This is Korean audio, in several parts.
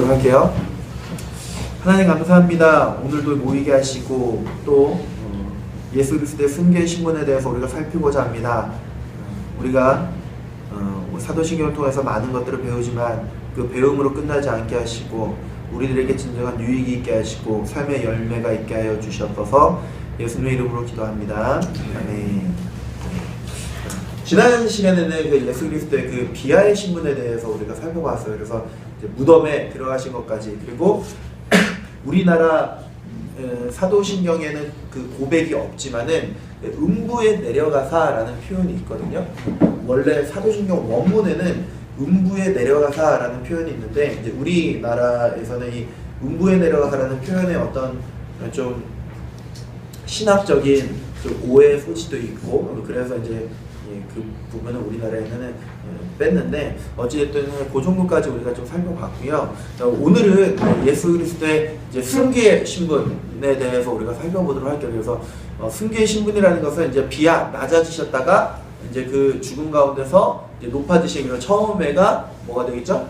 기도하도록 할게요. 하나님 감사합니다. 오늘도 모이게 하시고 또 예수 그리스도의 승계 신분에 대해서 우리가 살피고자 합니다. 우리가 사도신경을 통해서 많은 것들을 배우지만 그 배움으로 끝나지 않게 하시고 우리들에게 진정한 유익이 있게 하시고 삶의 열매가 있게 하여 주시옵소서. 예수님의 이름으로 기도합니다. 아멘. 지난 시간에는 그 예수 그리스도의 그 비하의 신분에 대해서 우리가 살펴봤어요. 그래서 이제 무덤에 들어가신 것까지, 그리고 우리나라 사도신경에는 그 고백이 없지만은 음부에 내려가사라는 표현이 있거든요. 원래 사도신경 원문에는 음부에 내려가사라는 표현이 있는데, 이제 우리나라에서는 이 음부에 내려가사라는 표현에 어떤 좀 신학적인 좀 오해 소지도 있고, 그래서 이제 그 부분은 우리나라에는 뺐는데, 어찌됐든 그 정도까지 우리가 좀 살펴봤고요. 오늘은 예수 그리스도의 이제 승계 신분에 대해서 우리가 살펴보도록 할게요. 그래서 승계 신분이라는 것은 이제 비하 낮아지셨다가 이제 그 죽음 가운데서 이제 높아지신, 그런 처음에가 뭐가 되겠죠?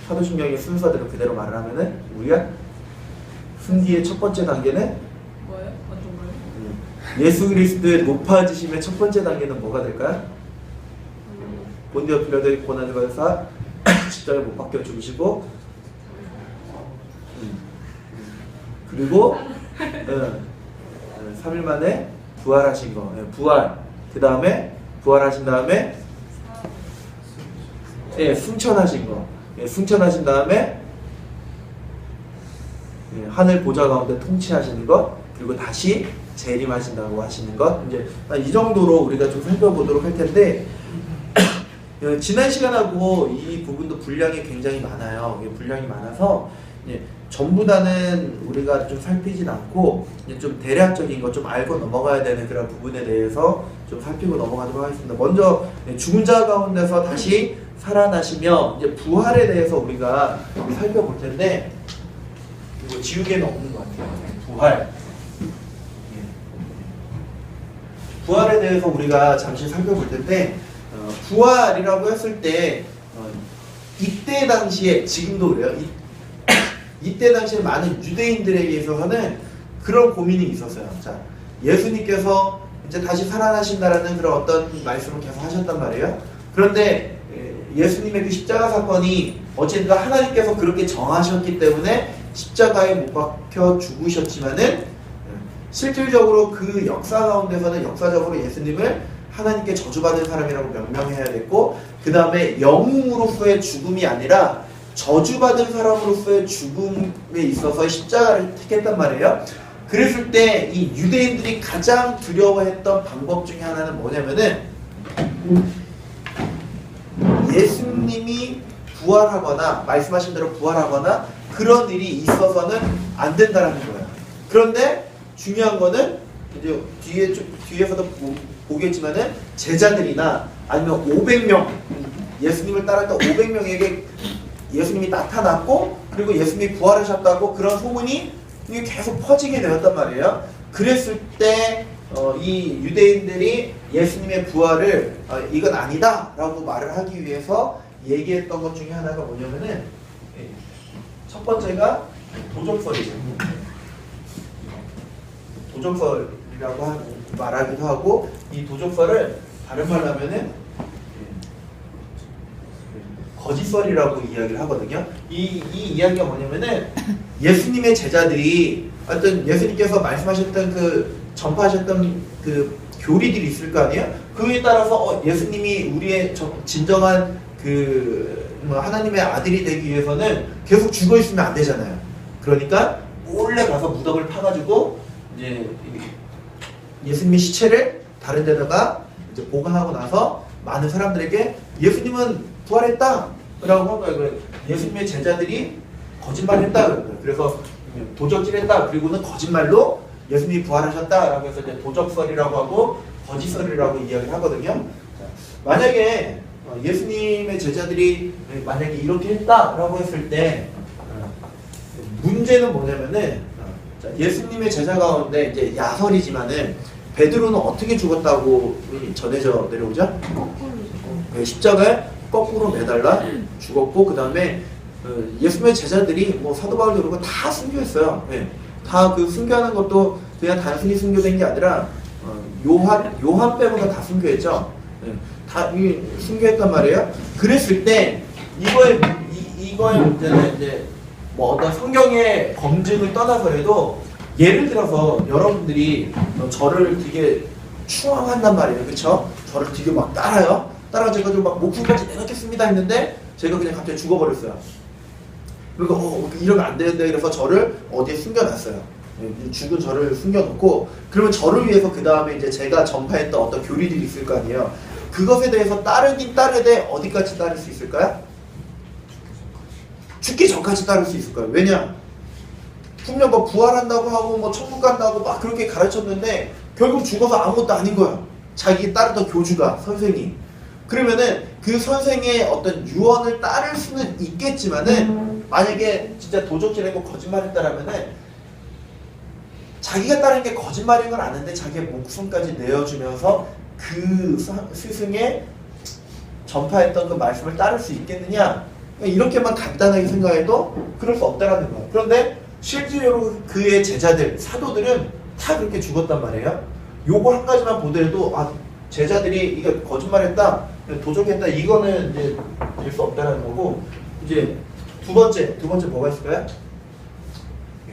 사도신경의 순서대로 그대로 말을 하면은 우리가 승기의 첫 번째 단계는 뭐예요? 어떤 거예요? 예수 그리스도의 높아지심의 첫 번째 단계는 뭐가 될까요? 본디오 필라델 고난을 받으사 십자가에 못 박혀 죽으시고, 그리고 3일 만에 부활하신 거, 부활. 그 다음에 부활하신 다음에 승천하신 거, 승천하신 다음에 하늘 보좌 가운데 통치하시는 것, 그리고 다시 재림하신다고 하시는 것. 이제 이 정도로 우리가 좀 살펴보도록 할 텐데, 지난 시간하고 이 부분도 분량이 굉장히 많아요. 분량이 많아서 전부 다는 우리가 좀 살피진 않고 좀 대략적인 거 좀 알고 넘어가야 되는 그런 부분에 대해서 좀 살피고 넘어가도록 하겠습니다. 먼저 죽은 자 가운데서 다시 살아나시며 이제 부활에 대해서 우리가 살펴볼 텐데, 이거 지우개는 없는 것 같아요. 부활. 부활에 대해서 우리가 잠시 살펴볼 텐데, 부활이라고 했을 때 이때 당시에, 지금도 그래요. 이때 당시에 많은 유대인들에게 있어서는 그런 고민이 있었어요. 자, 예수님께서 이제 다시 살아나신다라는 그런 어떤 말씀을 계속 하셨단 말이에요. 그런데 예수님의 그 십자가 사건이 어쨌든 하나님께서 그렇게 정하셨기 때문에 십자가에 못 박혀 죽으셨지만은 실질적으로 그 역사 가운데서는 역사적으로 예수님을 하나님께 저주받은 사람이라고 명명해야 됐고, 그 다음에 영웅으로서의 죽음이 아니라 저주받은 사람으로서의 죽음에 있어서 십자가를 택했단 말이에요. 그랬을 때 이 유대인들이 가장 두려워했던 방법 중에 하나는 뭐냐면은 예수님이 부활하거나 말씀하신 대로 부활하거나 그런 일이 있어서는 안 된다는 거예요. 그런데 중요한 거는 이제 뒤에서도 보겠지만은 제자들이나 아니면 500명, 예수님을 따랐던 500명에게 예수님이 나타났고, 그리고 예수님이 부활하셨다고 그런 소문이 계속 퍼지게 되었단 말이에요. 그랬을 때 이 유대인들이 예수님의 부활을 이건 아니다 라고 말을 하기 위해서 얘기했던 것 중에 하나가 뭐냐면은, 첫 번째가 도적설이죠. 도적설이라고 말하기도 하고, 이 도적설을 다른 말로 하면은 거짓설이라고 이야기를 하거든요. 이 이야기가 뭐냐면은, 예수님의 제자들이 어떤 예수님께서 말씀하셨던 전파하셨던 그 교리들이 있을 거 아니에요? 그에 따라서 예수님이 우리의 진정한 하나님의 아들이 되기 위해서는 계속 죽어 있으면 안 되잖아요. 그러니까 몰래 가서 무덤을 파가지고 이제 예수님의 시체를 다른 데다가 이제 보관하고 나서 많은 사람들에게 예수님은 부활했다 라고 한 거예요. 예수님의 제자들이 거짓말했다. 그래서 도적질했다. 그리고는 거짓말로 예수님이 부활하셨다 라고 해서 이제 도적설이라고 하고 거짓설이라고 이야기를 하거든요. 만약에 예수님의 제자들이 만약에 이렇게 했다라고 했을 때 문제는 뭐냐면은, 예수님의 제자 가운데 이제 야설이지만은 베드로는 어떻게 죽었다고 전해져 내려오죠? 거꾸로 십자가에 거꾸로 매달라 죽었고, 그 다음에 예수님의 제자들이 뭐 사도 바울도 그러고 다 순교했어요. 예. 다 그 순교하는 것도 그냥 단순히 순교된 게 아니라 요한 빼고는 다 순교했죠. 예. 다 순교했단 말이에요. 그랬을 때 이거의 문제는 이제 뭐 어떤 성경의 검증을 떠나서라도 예를 들어서 여러분들이 저를 되게 추앙한단 말이에요. 그쵸? 저를 되게 막 따라가지고 막 목숨까지 내놓겠습니다 했는데 제가 그냥 갑자기 죽어버렸어요. 그리고 이러면 안 되는데 그래서 저를 어디에 숨겨놨어요. 죽은 저를 숨겨놓고 그러면 저를 위해서 그 다음에 이제 제가 전파했던 어떤 교리들이 있을 거 아니에요. 그것에 대해서 따르긴 따르되 어디까지 따를 수 있을까요? 죽기 전까지 따를 수 있을까요? 왜냐? 분명 뭐 부활한다고 하고 뭐 천국 간다고 막 그렇게 가르쳤는데 결국 죽어서 아무것도 아닌 거야. 자기 따르던 교주가, 선생이. 그러면은 그 선생의 어떤 유언을 따를 수는 있겠지만은 만약에 진짜 도적질하고 거짓말했다라면은 자기가 따른 게 거짓말인 걸 아는데 자기의 목숨까지 내어주면서 그 스승의 전파했던 그 말씀을 따를 수 있겠느냐? 이렇게만 간단하게 생각해도 그럴 수 없다라는 거예요. 그런데 실제로 그의 제자들, 사도들은 다 그렇게 죽었단 말이에요. 요거 한 가지만 보더라도 제자들이 이게 거짓말했다, 도적했다, 이거는 이제 될 수 없다라는 거고. 이제 두 번째 뭐가 있을까요?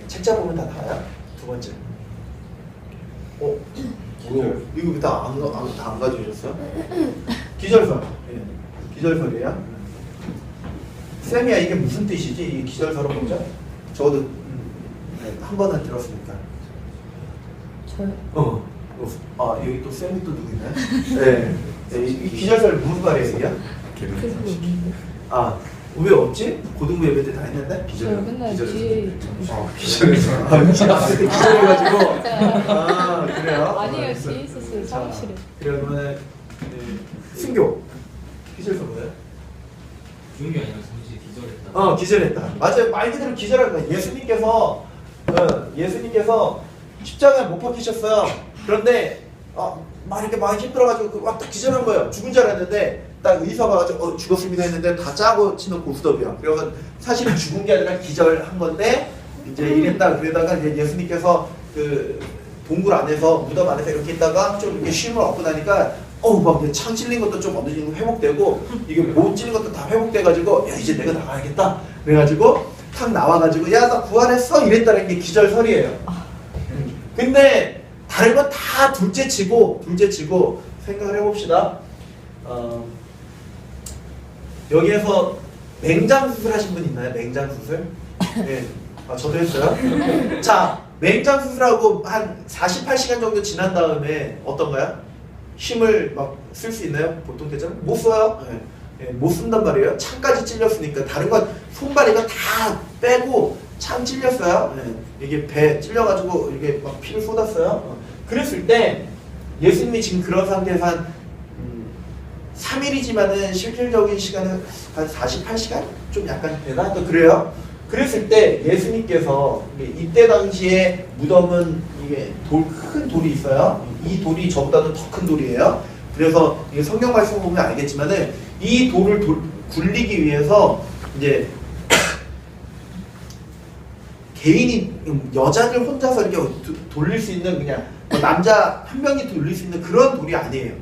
책자 보면 다 나와요. 두 번째. 이거 왜 다 안 가져오셨어요? 기절설. 예. 기절설이에요. 쌤이야, 이게 무슨 뜻이지? 이 기절설은 뭐죠? 적어도 한 번은 들었으니까. 저요? 여기 또 쌤이 또 누구 있나요? 네. 이 기절설 무슨 말이에요, 이게? 왜 없지? 고등부 예배 때 다 했는데? 저 맨날 뒤에 기절해가지고. 그래요? 아니에요, 뒤에 있었어요, 사무실에. 그러면 순교. 기절설 뭐예요? 죽은 게 아니라 잠시 기절했다. 기절했다. 맞아요. 말 그대로 기절한 거예요. 예수님께서 십자가에 못 박히셨어요. 그런데 막 이렇게 많이 힘들어가지고 막 딱 기절한 거예요. 죽은 줄 알았는데 딱 의사가 와가지고 죽었습니다 했는데 다 짜고 치는 고스톱이야. 그래서 사실은 죽은 게 아니라 기절한 건데 이제 이랬다. 그러다가 이제 예수님께서 그 동굴 안에서 무덤 안에서 이렇게 있다가 좀 이렇게 쉼을 얻고 나니까 막 창 찔린 것도 좀 어느 정도 회복되고 이게 못 찔린 것도 다 회복돼가지고 야 이제 내가 나가야겠다. 그래가지고 탁 나와가지고 야 나 부활했어 이랬다는 게 기절설이에요. 근데 다른 건 다 둘째치고 생각을 해봅시다. 여기에서 맹장 수술 하신 분 있나요? 맹장 수술? 네. 저도 했어요. 자, 맹장 수술하고 한 48시간 정도 지난 다음에 어떤가요? 힘을 막 쓸 수 있나요? 보통 대장 못 써요. 못 쓴단 말이에요. 창까지 찔렸으니까. 다른 건 손발이가 다 빼고 창 찔렸어요. 이게 배 찔려가지고 이게 막 피를 쏟았어요. 그랬을 때 예수님이 지금 그런 상태에서 한 3일이지만은 실질적인 시간은 한 48시간? 좀 약간 되나? 또 그래요. 그랬을 때 예수님께서 이때 당시에 무덤은 이게 큰 돌이 있어요. 이 돌이 저보다도 더 큰 돌이에요. 그래서 이게 성경 말씀 보면 알겠지만은 이 돌을 굴리기 위해서 이제 개인이 여자들 혼자서 이렇게 돌릴 수 있는 그냥 남자 한 명이 돌릴 수 있는 그런 돌이 아니에요.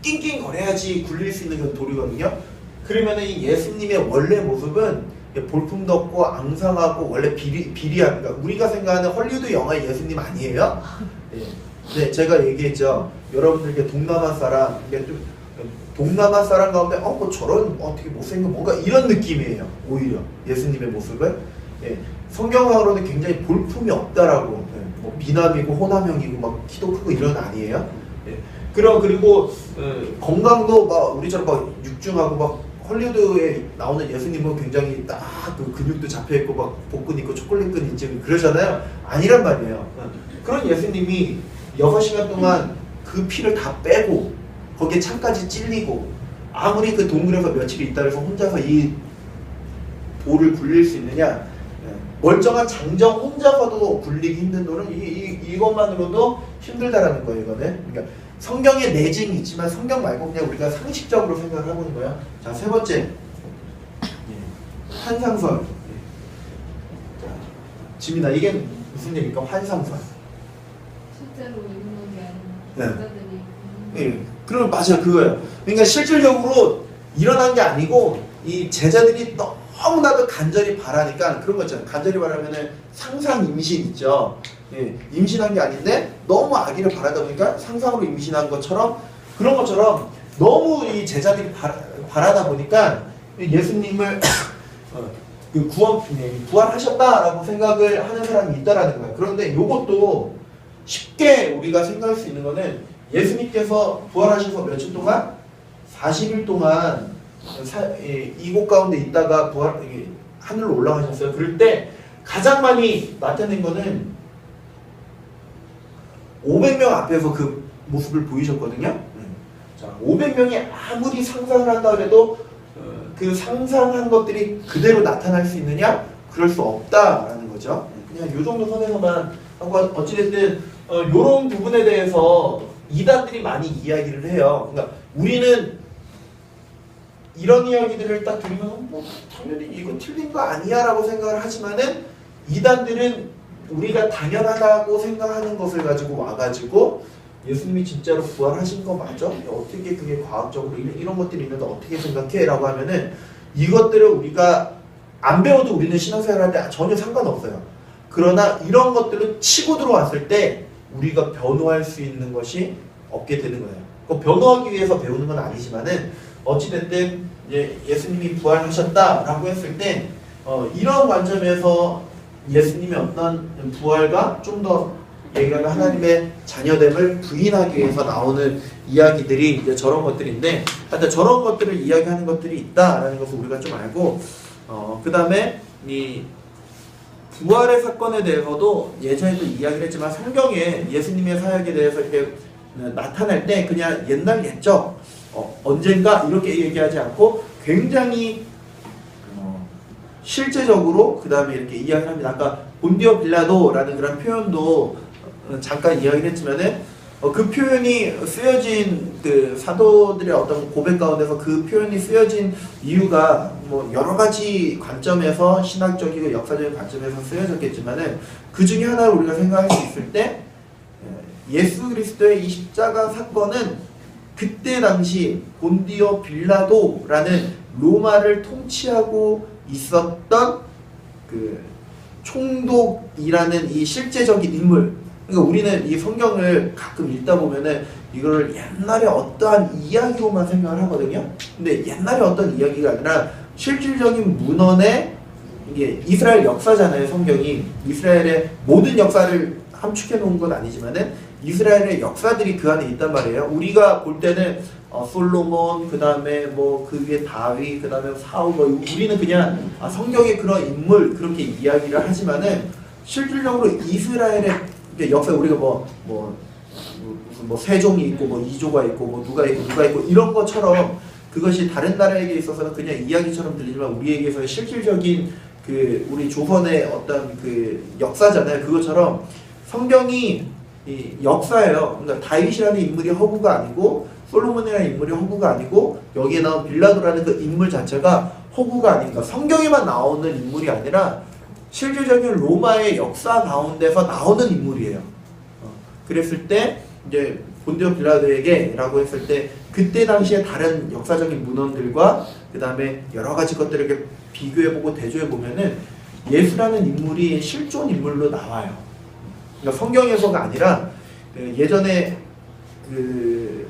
낑낑거려야지 굴릴 수 있는 그런 돌이거든요. 그러면은 이 예수님의 원래 모습은 볼품도 없고 앙상하고 원래 비리한, 그러니까 우리가 생각하는 헐리우드 영화 예수님 아니에요. 네, 제가 얘기했죠. 여러분들께 동남아 사람, 좀 동남아 사람 가운데 뭐 저런 어떻게 못생긴 뭔가 이런 느낌이에요. 오히려 예수님의 모습은 성경상으로는 굉장히 볼품이 없다라고, 뭐 미남이고 호남형이고 막 키도 크고 이런 아니에요. 그리고 건강도 막 우리처럼 막 육중하고 막 헐리우드에 나오는 예수님은 굉장히 딱 그 근육도 잡혀있고 막 복근 있고 초콜릿근 있지 그러잖아요. 아니란 말이에요. 그런 예수님이 6시간 동안 그 피를 다 빼고 거기에 창까지 찔리고 아무리 그 동굴에서 며칠 있다 해서 혼자서 이 돌을 굴릴 수 있느냐. 멀쩡한 장정 혼자서도 굴리기 힘든 돌은 이것만으로도 힘들다라는 거예요. 이거는. 그러니까 성경에 내증이 있지만 성경 말고 그냥 우리가 상식적으로 생각을 해보는 거야. 자, 세 번째. 환상설. 자, 지민아 이게 무슨 얘기일까? 환상설. 실제로 있는 게 네. 아니라 제자들이 예, 그럼 맞아요 그거예요. 그러니까 실질적으로 일어난 게 아니고 이 제자들이 너무나도 간절히 바라니까 그런 거 있잖아요. 간절히 바라면은 상상 임신 있죠. 예, 임신한 게 아닌데 너무 아기를 바라다 보니까 상상으로 임신한 것처럼 그런 것처럼 너무 이 제자들이 바라다 보니까 예수님을 그 부활하셨다라고 생각을 하는 사람이 있다라는 거예요. 그런데 이것도 쉽게 우리가 생각할 수 있는 거는 예수님께서 부활하셔서 며칠 동안 40일 동안 이곳 가운데 있다가 하늘로 올라가셨어요. 그럴 때 가장 많이 나타낸 거는 500명 앞에서 그 모습을 보이셨거든요. 자, 500명이 아무리 상상을 한다 그래도 그 상상한 것들이 그대로 나타날 수 있느냐? 그럴 수 없다라는 거죠. 그냥 이 정도 선에서만 하고 어찌됐든 이런 부분에 대해서 이단들이 많이 이야기를 해요. 그러니까 우리는 이런 이야기들을 딱 들으면 뭐 당연히 이거 틀린 거 아니야 라고 생각을 하지만은 이단들은 우리가 당연하다고 생각하는 것을 가지고 와가지고 예수님이 진짜로 부활하신 거 맞아? 어떻게 그게 과학적으로 이런 것들이 있는데 어떻게 생각해? 라고 하면은 이것들을 우리가 안 배워도 우리는 신앙생활 할 때 전혀 상관없어요. 그러나 이런 것들을 치고 들어왔을 때 우리가 변호할 수 있는 것이 없게 되는 거예요. 그 변호하기 위해서 배우는 건 아니지만은 어찌됐든 예수님이 부활하셨다라고 했을 때 이런 관점에서 예수님의 어떤 부활과 좀 더 얘기하면 하나님의 자녀됨을 부인하기 위해서 나오는 이야기들이 이제 저런 것들인데 하여튼 저런 것들을 이야기하는 것들이 있다라는 것을 우리가 좀 알고 그 다음에 이 부활의 사건에 대해서도 예전에도 이야기를 했지만 성경에 예수님의 사역에 대해서 이렇게 나타날 때 그냥 옛날 옛적 언젠가 이렇게 얘기하지 않고 굉장히 실제적으로 그 다음에 이렇게 이야기를 합니다. 아까 본디오 빌라도라는 그런 표현도 잠깐 이야기를 했지만은 그 표현이 쓰여진 그 사도들의 어떤 고백 가운데서 그 표현이 쓰여진 이유가 뭐 여러 가지 관점에서 신학적이고 역사적인 관점에서 쓰여졌겠지만은 그 중에 하나를 우리가 생각할 수 있을 때 예수 그리스도의 이 십자가 사건은 그때 당시 본디오 빌라도라는 로마를 통치하고 있었던 그 총독이라는 이 실제적인 인물. 그러니까 우리는 이 성경을 가끔 읽다 보면은 이걸 옛날에 어떠한 이야기로만 생각을 하거든요. 근데 옛날에 어떤 이야기가 아니라 실질적인 문헌에 이게 이스라엘 역사잖아요. 성경이 이스라엘의 모든 역사를 함축해 놓은 건 아니지만은 이스라엘의 역사들이 그 안에 있단 말이에요. 우리가 볼 때는 솔로몬, 그 다음에 뭐 그 위에 다윗, 그 다음에 사울, 우리는 그냥 성경의 그런 인물 그렇게 이야기를 하지만은 실질적으로 이스라엘의 역사 우리가 뭐 세종이 있고 뭐 이조가 있고 뭐 누가 있고 이런 것처럼 그것이 다른 나라에게 있어서는 그냥 이야기처럼 들리지만 우리에게서의 실질적인 그 우리 조선의 어떤 그 역사잖아요. 그것처럼 성경이 이 역사예요. 그러니까 다윗이라는 인물이 허구가 아니고 솔로몬이라는 인물이 허구가 아니고 여기에 나온 빌라도라는 그 인물 자체가 허구가 아닌가. 성경에만 나오는 인물이 아니라 실질적인 로마의 역사 가운데서 나오는 인물이에요. 그랬을 때 이제 본디오 빌라도에게라고 했을 때 그때 당시에 다른 역사적인 문헌들과 그 다음에 여러 가지 것들을 이렇게 비교해보고 대조해보면은 예수라는 인물이 실존 인물로 나와요. 그러니까 성경에서가 아니라 그 예전에 그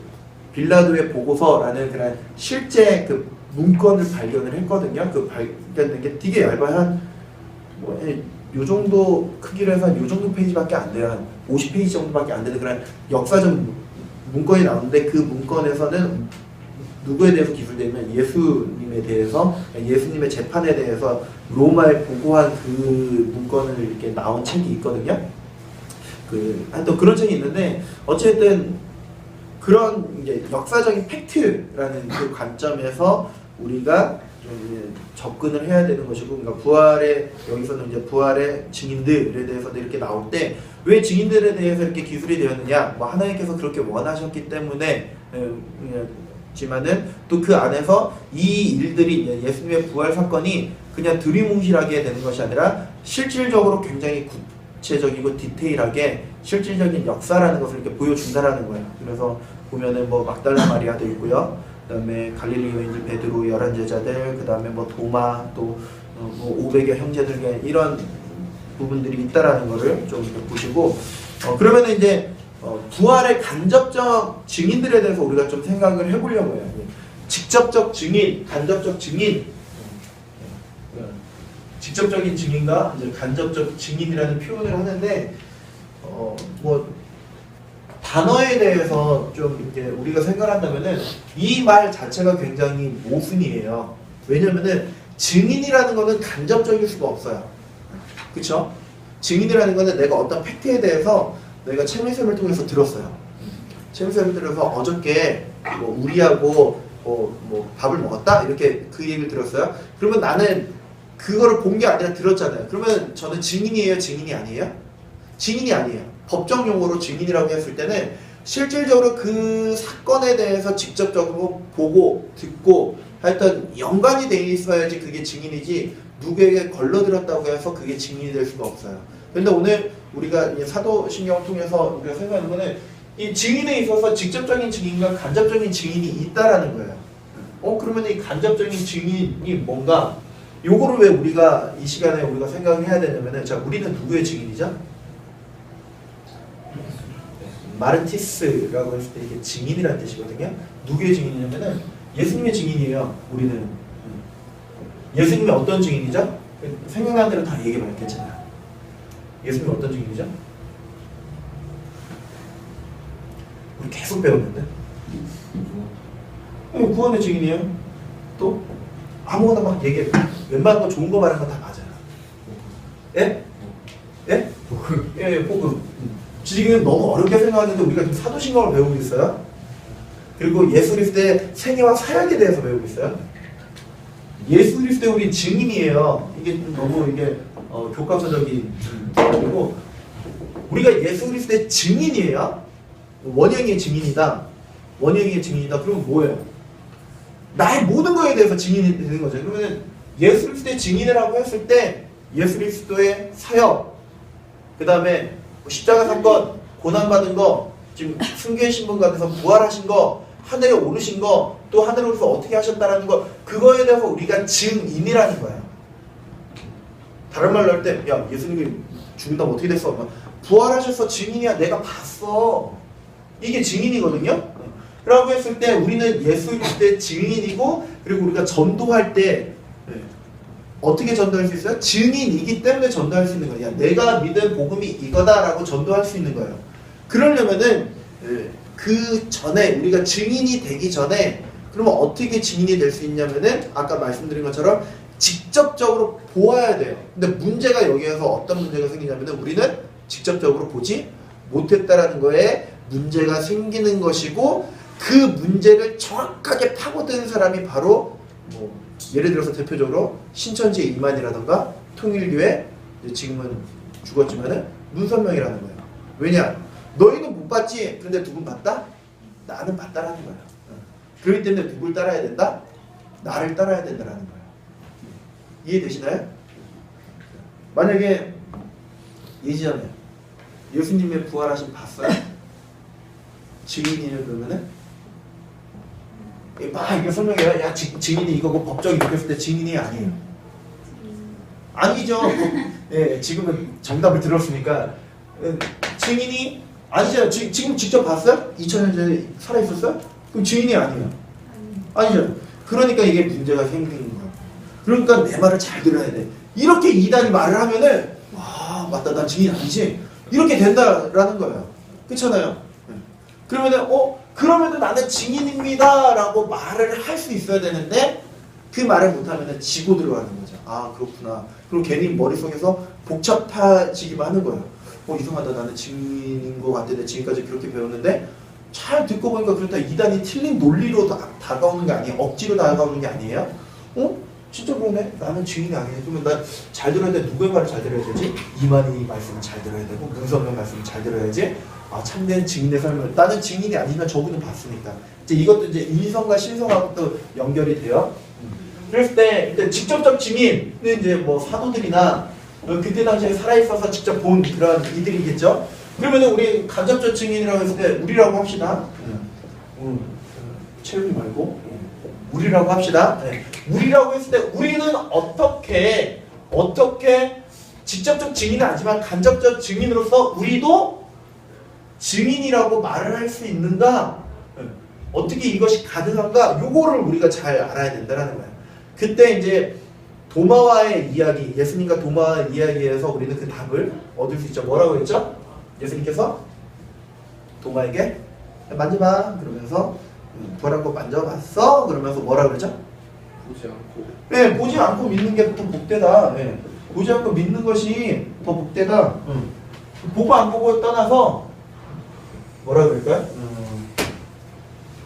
빌라도의 보고서라는 그런 실제 그 문건을 발견을 했거든요. 그 발견된 게 되게 얇아요. 요 정도 크기로 해서 요 정도 페이지밖에 안 돼요. 한 50페이지 정도밖에 안 되는 그런 역사적 문건이 나오는데 그 문건에서는 누구에 대해서 기술되면 예수님에 대해서 예수님의 재판에 대해서 로마에 보고한 그 문건을 이렇게 나온 책이 있거든요. 또 그런 책이 있는데 어쨌든 그런 이제 역사적인 팩트라는 그 관점에서 우리가 좀 접근을 해야 되는 것이고, 그러니까 부활의 여기서는 이제 부활의 증인들에 대해서도 이렇게 나올 때 왜 증인들에 대해서 이렇게 기술이 되었느냐? 뭐 하나님께서 그렇게 원하셨기 때문에 지만은 또 그 안에서 이 일들이 예수님의 부활 사건이 그냥 두리뭉실하게 되는 것이 아니라 실질적으로 굉장히 구체적이고 디테일하게 실질적인 역사라는 것을 이렇게 보여준다라는 거예요. 그래서 보면은 뭐 막달라 마리아도 있고요. 그다음에 갈릴리오인들 베드로 11제자들, 그다음에 뭐 도마 또 뭐 500여 형제들 이런 부분들이 있다라는 거를 좀 이렇게 보시고 그러면은 이제 부활의 간접적 증인들에 대해서 우리가 좀 생각을 해보려고 해요. 직접적 증인, 간접적 증인, 직접적인 증인과 이제 간접적 증인이라는 표현을 하는데 뭐 단어에 대해서 좀 이렇게 우리가 생각한다면은 이 말 자체가 굉장히 모순이에요. 왜냐면은 증인이라는 거는 간접적일 수가 없어요. 그쵸? 증인이라는 거는 내가 어떤 팩트에 대해서 내가 채미쌤을 통해서 들었어요. 채미쌤을 들어서 어저께 뭐 우리하고 뭐 밥을 먹었다? 이렇게 그 얘기를 들었어요. 그러면 나는 그거를 본 게 아니라 들었잖아요. 그러면 저는 증인이에요? 증인이 아니에요? 증인이 아니에요. 법정 용어로 증인이라고 했을 때는 실질적으로 그 사건에 대해서 직접적으로 보고 듣고 하여튼 연관이 돼 있어야지 그게 증인이지 누구에게 걸러들었다고 해서 그게 증인이 될 수가 없어요. 그런데 오늘 우리가 사도신경을 통해서 우리가 생각하는 거는 이 증인에 있어서 직접적인 증인과 간접적인 증인이 있다라는 거예요. 그러면 이 간접적인 증인이 뭔가? 요거를 왜 우리가 이 시간에 우리가 생각을 해야 되냐면은 자, 우리는 누구의 증인이죠? 마르티스라고 했을 때 이게 증인이라는 뜻이거든요. 누구의 증인이냐면은 예수님의 증인이에요. 우리는 예수님의 어떤 증인이죠? 생각나는 대로 다 얘기해봐요. 괜찮아요. 예수님의 어떤 증인이죠? 우리 계속 배웠는데 구원의 증인이에요. 또 아무거나 막 얘기해. 웬만한 거 좋은 거 말하는 거 다 맞아요. 예? 예? 예, 복음. 지금 너무 어렵게 생각하는데 우리가 지금 사도신경을 배우고 있어요. 그리고 예수 그리스도의 생애와 사역에 대해서 배우고 있어요. 예수 그리스도의 우리 증인이에요. 이게 좀 너무 이게 교과서적인 거고 우리가 예수 그리스도의 증인이에요. 원형의 증인이다. 원형의 증인이다. 그러면 뭐예요? 나의 모든 거에 대해서 증인이 되는 거죠. 그러면 예수 그리스도의 증인이라고 했을 때 예수 그리스도의 사역, 그 다음에 십자가 사건, 고난받은 거, 지금 승교의 신분가 돼서 부활하신 거, 하늘에 오르신 거, 또 하늘에 오르서 어떻게 하셨다라는 거, 그거에 대해서 우리가 증인이라는 거예요. 다른 말로 할 때, 야, 예수님이 죽는다면 어떻게 됐어? 막, 부활하셔서 증인이야. 내가 봤어. 이게 증인이거든요. 라고 했을 때 우리는 예수 그리스도의 증인이고, 그리고 우리가 전도할 때 어떻게 전도할 수 있어요? 증인이기 때문에 전도할 수 있는 거예요. 내가 믿은 복음이 이거다라고 전도할 수 있는 거예요. 그러려면은 그 전에 우리가 증인이 되기 전에 그러면 어떻게 증인이 될 수 있냐면은 아까 말씀드린 것처럼 직접적으로 보아야 돼요. 근데 문제가 여기에서 어떤 문제가 생기냐면은 우리는 직접적으로 보지 못했다라는 거에 문제가 생기는 것이고 그 문제를 정확하게 파고드는 사람이 바로 뭐 예를 들어서 대표적으로 신천지 이만이라던가 통일교회 지금은 죽었지만은 문선명이라는 거예요. 왜냐? 너희는 못 봤지? 그런데 누군 봤다? 나는 봤다라는 거야. 그렇기 때문에 누굴 따라야 된다? 나를 따라야 된다라는 거야. 이해되시나요? 만약에 예전에 예수님의 부활하신 봤어요? 증인이에요 그러면은? 막 이게 설명해요. 야 증인이 이거고 법정이 이렇게 했을 때 증인이 아니에요. 아니죠. 예, 지금은 정답을 들었으니까 증인이 아니잖아요. 지금 직접 봤어요? 2000년 전에 살아있었어요? 그럼 증인이 아니에요. 아니죠. 그러니까 이게 문제가 생기는 거예요. 그러니까 내 말을 잘 들어야 돼. 이렇게 이단이 말을 하면은 와 맞다 난 증인 아니지? 이렇게 된다라는 거예요. 그렇잖아요. 그러면은 나는 증인입니다 라고 말을 할 수 있어야 되는데 그 말을 못하면은 지고 들어가는 거죠. 아 그렇구나. 그리고 괜히 머릿속에서 복잡해지기만 하는 거예요. 이상하다. 나는 증인인 것 같은데 지금까지 그렇게 배웠는데 잘 듣고 보니까 그렇다. 이단이 틀린 논리로 다가오는 게 아니에요. 억지로 다가오는 게 아니에요. 진짜 그러네. 나는 증인이 아니네. 그러면 나 잘 들어야 돼. 누구의 말을 잘 들어야 되지? 이만희 말씀을 잘 들어야 되고 문성명 말씀을 잘 들어야지. 참된 증인의 삶을 나는 증인이 아니면 저분은 봤으니까 이제 이것도 이제 인성과 신성하고 또 연결이 돼요. 그랬을 때 일단 직접적 증인은 이제 뭐 사도들이나 그때 당시에 살아있어서 직접 본 그런 이들이겠죠. 그러면은 우리 간접적 증인이라고 했을 때 우리라고 합시다. 채우지 말고 우리라고 합시다. 네. 우리라고 했을 때 우리는 어떻게 직접적 증인은 아니지만 간접적 증인으로서 우리도 증인이라고 말을 할 수 있는가? 네. 어떻게 이것이 가능한가? 요거를 우리가 잘 알아야 된다는 거예요. 그때 이제 도마와의 이야기, 예수님과 도마와의 이야기에서 우리는 그 답을 얻을 수 있죠. 뭐라고 했죠? 예수님께서 도마에게 만져봐 그러면서 보라고 만져봤어 그러면서 뭐라고 그러죠? 보지 않고. 네, 보지 않고 믿는 게 더 복되다. 네. 보지 않고 믿는 것이 더 복되다. 보고 안 보고 떠나서 뭐라 그럴까요?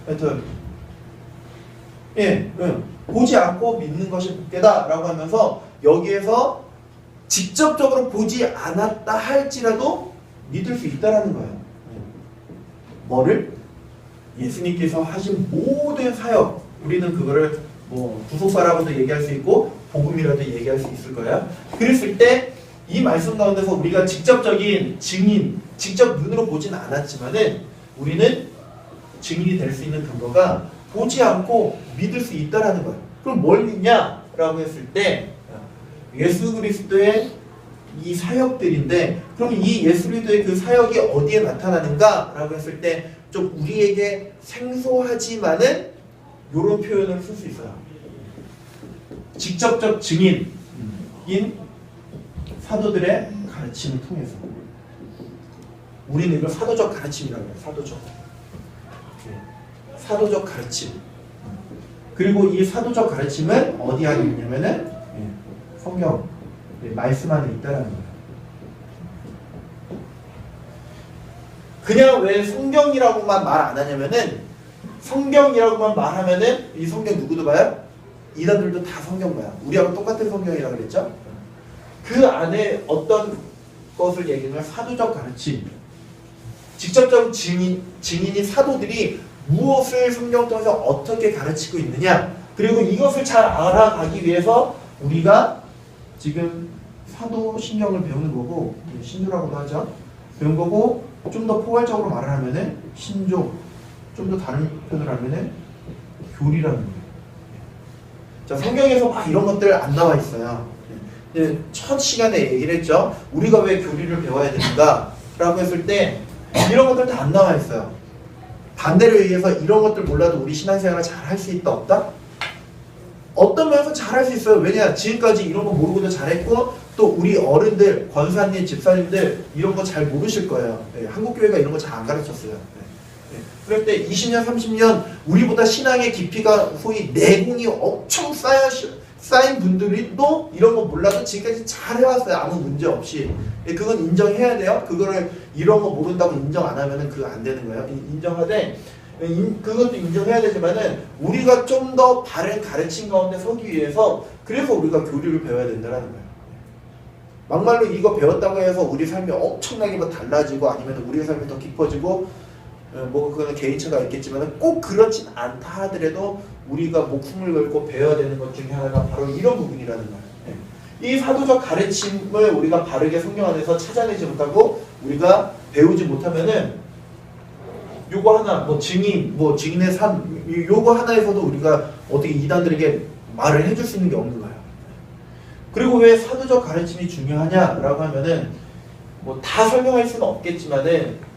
하여튼 보지 않고 믿는 것이 복되다라고 하면서 여기에서 직접적으로 보지 않았다 할지라도 믿을 수 있다라는 거예요. 뭐를? 예수님께서 하신 모든 사역, 우리는 그거를 뭐 구속사라고도 얘기할 수 있고 복음이라도 얘기할 수 있을 거예요. 그랬을 때 이 말씀 가운데서 우리가 직접적인 증인, 직접 눈으로 보진 않았지만은 우리는 증인이 될 수 있는 근거가 보지 않고 믿을 수 있다라는 거예요. 그럼 뭘 믿냐라고 했을 때 예수 그리스도의 이 사역들인데 그럼 이 예수 그리스도의 그 사역이 어디에 나타나는가라고 했을 때 좀 우리에게 생소하지만은 이런 표현을 쓸 수 있어요. 직접적 증인인 사도들의 가르침을 통해서 우리는 이걸 사도적 가르침이라고 해요. 사도적 가르침. 그리고 이 사도적 가르침은 어디 안에 있냐면은 성경 말씀 안에 있다는 거예요. 그냥 왜 성경이라고만 말 안 하냐면은 성경이라고만 말하면은 이 성경 누구도 봐요? 이단들도 다 성경 봐요. 우리하고 똑같은 성경이라고 그랬죠? 그 안에 어떤 것을 얘기하면 사도적 가르침, 직접적 증인인 사도들이 무엇을 성경 통해서 어떻게 가르치고 있느냐, 그리고 이것을 잘 알아가기 위해서 우리가 지금 사도 신경을 배우는 거고, 신조라고도 하죠. 배운 거고, 좀 더 포괄적으로 말을 하면은 신조, 좀 더 다른 표현을 하면은 교리라는 거예요. 자, 성경에서 막 이런 것들 안 나와 있어요. 첫 시간에 얘기를 했죠. 우리가 왜 교리를 배워야 되는가? 라고 했을 때 이런 것들 다 안 나와 있어요. 반대로 얘기해서 이런 것들 몰라도 우리 신앙생활을 잘 할 수 있다 없다? 어떤 면에서 잘 할 수 있어요. 왜냐? 지금까지 이런 거 모르고도 잘했고 또 우리 어른들, 권사님, 집사님들 이런 거 잘 모르실 거예요. 한국교회가 이런 거 잘 안 가르쳤어요. 그럴 때 20년, 30년 우리보다 신앙의 깊이가 소위 내공이 엄청 쌓인 분들이 또 이런 거 몰라도 지금까지 잘 해왔어요. 아무 문제 없이. 그건 인정해야 돼요. 그거를 이런 거 모른다고 인정 안 하면은 그거 안 되는 거예요. 인정하되 그것도 인정해야 되지만은 우리가 좀 더 바른 가르침 가운데 서기 위해서 그래서 우리가 교리를 배워야 된다는 거예요. 막말로 이거 배웠다고 해서 우리 삶이 엄청나게 뭐 달라지고 아니면 우리의 삶이 더 깊어지고 뭐 그거는 개인차가 있겠지만 꼭 그렇진 않다 하더라도 우리가 목숨을 걸고 배워야 되는 것 중에 하나가 바로 이런 부분이라는 거예요. 이 사도적 가르침을 우리가 바르게 성경 안에서 찾아내지 못하고 우리가 배우지 못하면은 요거 하나 뭐 증인 뭐 증인의 삶 요거 하나에서도 우리가 어떻게 이단들에게 말을 해줄 수 있는 게 없는 거예요. 그리고 왜 사도적 가르침이 중요하냐라고 하면은 뭐 다 설명할 수는 없겠지만은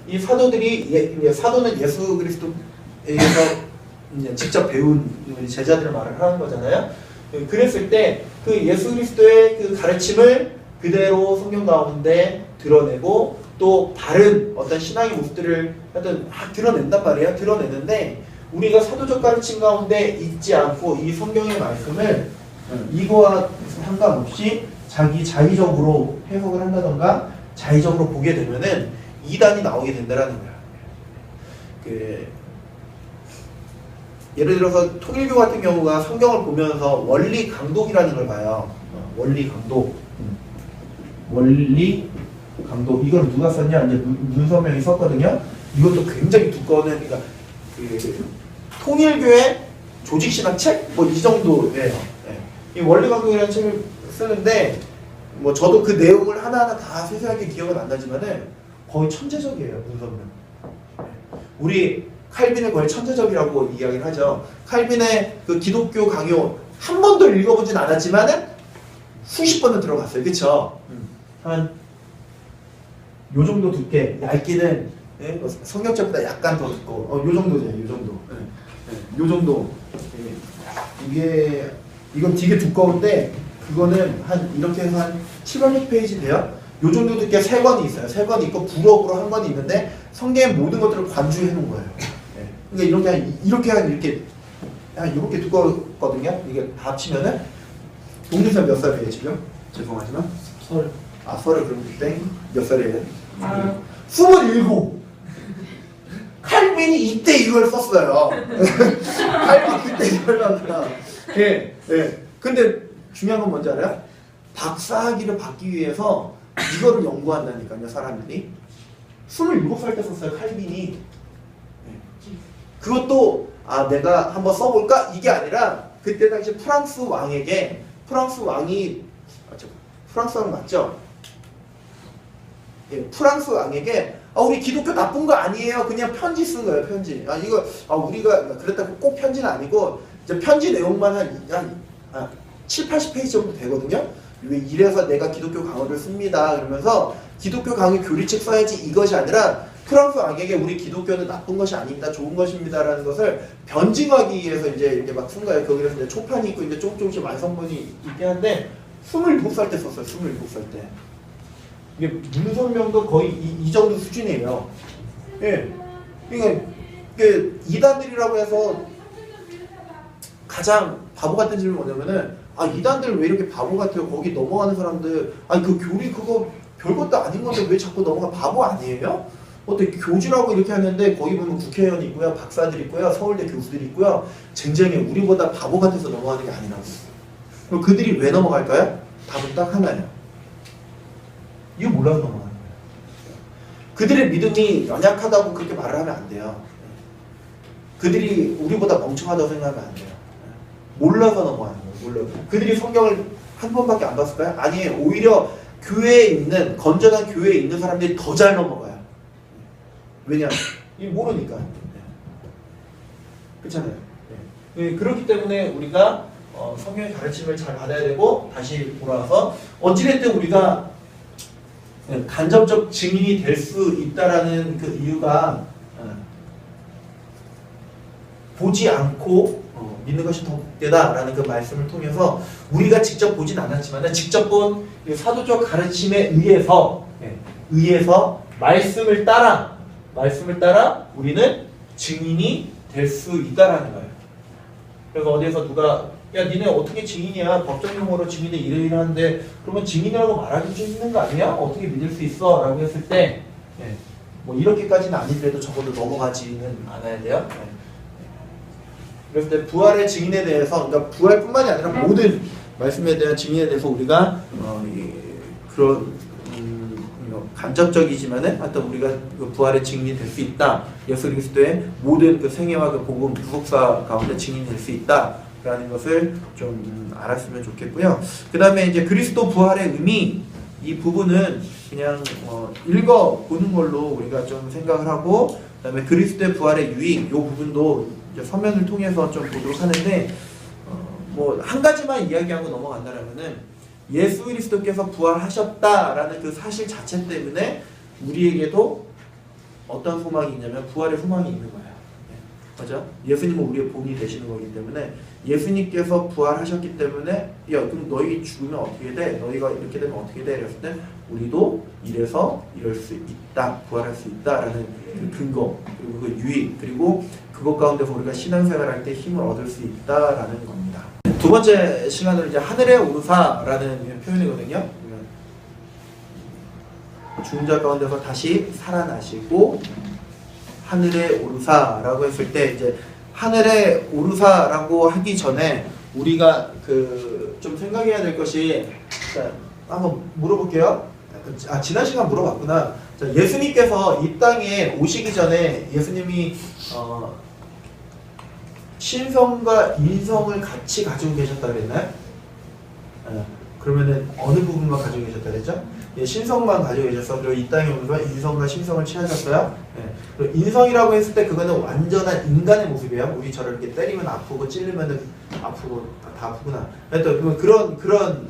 이 사도들이 사도는 예수 그리스도에게서 직접 배운 제자들을 말을 하는 거잖아요. 그랬을 때 그 예수 그리스도의 그 가르침을 그대로 성경 가운데 드러내고 또 다른 어떤 신앙의 모습들을 하여튼 막 드러낸단 말이에요. 드러내는데 우리가 사도적 가르침 가운데 있지 않고 이 성경의 말씀을 이거와 상관없이 자기 자의적으로 해석을 한다던가 자의적으로 보게 되면은 이단이 나오게 된다는 거야. 예를 들어서 통일교 같은 경우가 성경을 보면서 원리 강독이라는 걸 봐요. 원리 강독. 원리 강독. 이걸 누가 썼냐? 이제 문서명이 썼거든요. 이것도 굉장히 두꺼운, 그러니까 통일교의 조직신학책 뭐 이 정도예요. 예. 이 원리강독이라는 책을 쓰는데 뭐 저도 그 내용을 하나하나 다 세세하게 기억은 안 나지만은 거의 천재적이에요 문선은. 우리 칼빈을 거의 천재적이라고 이야기를 하죠. 칼빈의 그 기독교 강요 한 번도 읽어보진 않았지만은 수십 번은 들어갔어요. 그쵸? 한 요 정도 두께, 얇기는 예? 성경책보다 약간 더 두꺼워. 요 정도죠, 요 정도. 요 정도. 이게 이건 되게 두꺼운데 그거는 한 이렇게 해서 한 700페이지 돼요. 요 정도 두께 3권이 있어요. 3권이 있고 부록으로 한 권이 있는데 성경의 모든 것들을 관주해 놓은 거예요. 그러니까 이렇게 이렇게 두꺼웠거든요. 이게 다 합치면은 동문서 몇 살이에요 지금? 죄송하지만 서를 그럼 땡 몇 살이에요? 27. 칼빈이 이때 이걸 썼어요. 칼빈이 이때 이걸 썼어요. 예. 근데 중요한 건 뭔지 알아요? 박사학위를 받기 위해서 이거를 연구한다니까요, 사람들이. 27살 때 썼어요, 칼빈이. 그것도 내가 한번 써볼까? 이게 아니라 그때 당시 프랑스 왕 맞죠? 예, 프랑스 왕에게 우리 기독교 나쁜 거 아니에요. 그냥 편지 쓴 거예요, 편지. 이거 우리가 그랬다고 꼭 편지는 아니고 이제 편지 내용만 한 7, 80페이지 정도 되거든요. 이래서 내가 기독교 강요를 씁니다. 그러면서 기독교 강요 교리책 써야지 이것이 아니라 프랑스 왕에게 우리 기독교는 나쁜 것이 아닙니다. 좋은 것입니다라는 것을 변증하기 위해서 이제 이렇게 막 쓴 거예요. 거기서 이제 초판이 있고 이제 조금씩 완성본이 있긴 한데 27살 때 썼어요. 27살 때. 이게 문선명도 거의 이 정도 수준이에요. 예. 그러니까 이단들이라고 해서 가장 바보 같은 질문이 뭐냐면은 이단들 왜 이렇게 바보 같아요? 거기 넘어가는 사람들 그 교리 그거 별것도 아닌 건데 왜 자꾸 넘어가? 바보 아니에요? 어때 교주라고 이렇게 하는데 거기 보면 국회의원이 있고요, 박사들 있고요, 서울대 교수들이 있고요. 쟁쟁해. 우리보다 바보 같아서 넘어가는 게 아니라고. 그럼 그들이 왜 넘어갈까요? 답은 딱 하나예요. 이거 몰라서 넘어가는 거예요. 그들의 믿음이 연약하다고 그렇게 말을 하면 안 돼요. 그들이 우리보다 멍청하다고 생각하면 안 돼요. 몰라서 넘어가는 거예요. 몰라서. 그들이 성경을 한 번밖에 안 봤을까요? 아니에요. 오히려 교회에 있는 건전한 교회에 있는 사람들이 더 잘 넘어가요. 왜냐? 모르니까. 그렇잖아요. 그렇기 때문에 우리가 성경의 가르침을 잘 받아야 되고 다시 돌아와서 어찌됐든 우리가 간접적 증인이 될 수 있다라는 그 이유가 보지 않고 믿는 것이 더 복되다라는 그 말씀을 통해서 우리가 직접 보진 않았지만 직접 본 사도적 가르침에 의해서 말씀을 따라 우리는 증인이 될 수 있다라는 거예요. 그래서 어디에서 누가 니네 어떻게 증인이야? 법적 용어로 증인은 이러이러한데 그러면 증인이라고 말하기 좀 힘든 거 아니야? 어떻게 믿을 수 있어? 라고 했을 때 뭐 이렇게까지는 아니더라도 적어도 넘어가지는 않아야 돼요. 그래서 때 부활의 증인에 대해서 그러니까 부활뿐만이 아니라 모든 말씀에 대한 증인에 대해서 우리가 그런 간접적이지만은 하여튼 우리가 그 부활의 증인이 될 수 있다. 예수 그리스도의 모든 그 생애와 그 복음 부속사 가운데 증인이 될 수 있다라는 것을 좀 알았으면 좋겠고요. 그 다음에 이제 그리스도 부활의 의미 이 부분은 그냥 읽어보는 걸로 우리가 좀 생각을 하고 그 다음에 그리스도의 부활의 유익 이 부분도 이제 서면을 통해서 좀 보도록 하는데 뭐 한 가지만 이야기하고 넘어간다라면은 예수 그리스도께서 부활하셨다라는 그 사실 자체 때문에 우리에게도 어떤 소망이 있냐면 부활의 소망이 있는 거예요. 맞아? 예수님은 우리의 본이 되시는 거기 때문에 예수님께서 부활하셨기 때문에 그럼 너희 죽으면 어떻게 돼? 너희가 이렇게 되면 어떻게 돼? 이랬을 때 우리도 이래서 이럴 수 있다. 부활할 수 있다라는 그 근거 그리고 그 유익 그리고 그것 가운데서 우리가 신앙생활할 때 힘을 얻을 수 있다라는 겁니다. 두 번째 시간으로 이제 하늘에 오르사라는 표현이거든요. 죽은 자 가운데서 다시 살아나시고 하늘에 오르사라고 했을 때 이제 하늘에 오르사라고 하기 전에 우리가 그 좀 생각해야 될 것이 한번 물어볼게요. 지난 시간 물어봤구나. 자, 예수님께서 이 땅에 오시기 전에 예수님이 신성과 인성을 같이 가지고 계셨다 그랬나요? 그러면은 어느 부분만 가지고 계셨다 그랬죠? 예, 신성만 가지고 계셨어. 그리고 이 땅에 오면서 인성과 신성을 취하셨어요. 예. 그리고 인성이라고 했을 때 그거는 완전한 인간의 모습이에요. 우리처럼 이렇게 때리면 아프고 찔르면은 아프고 다 아프구나. 하여튼 그런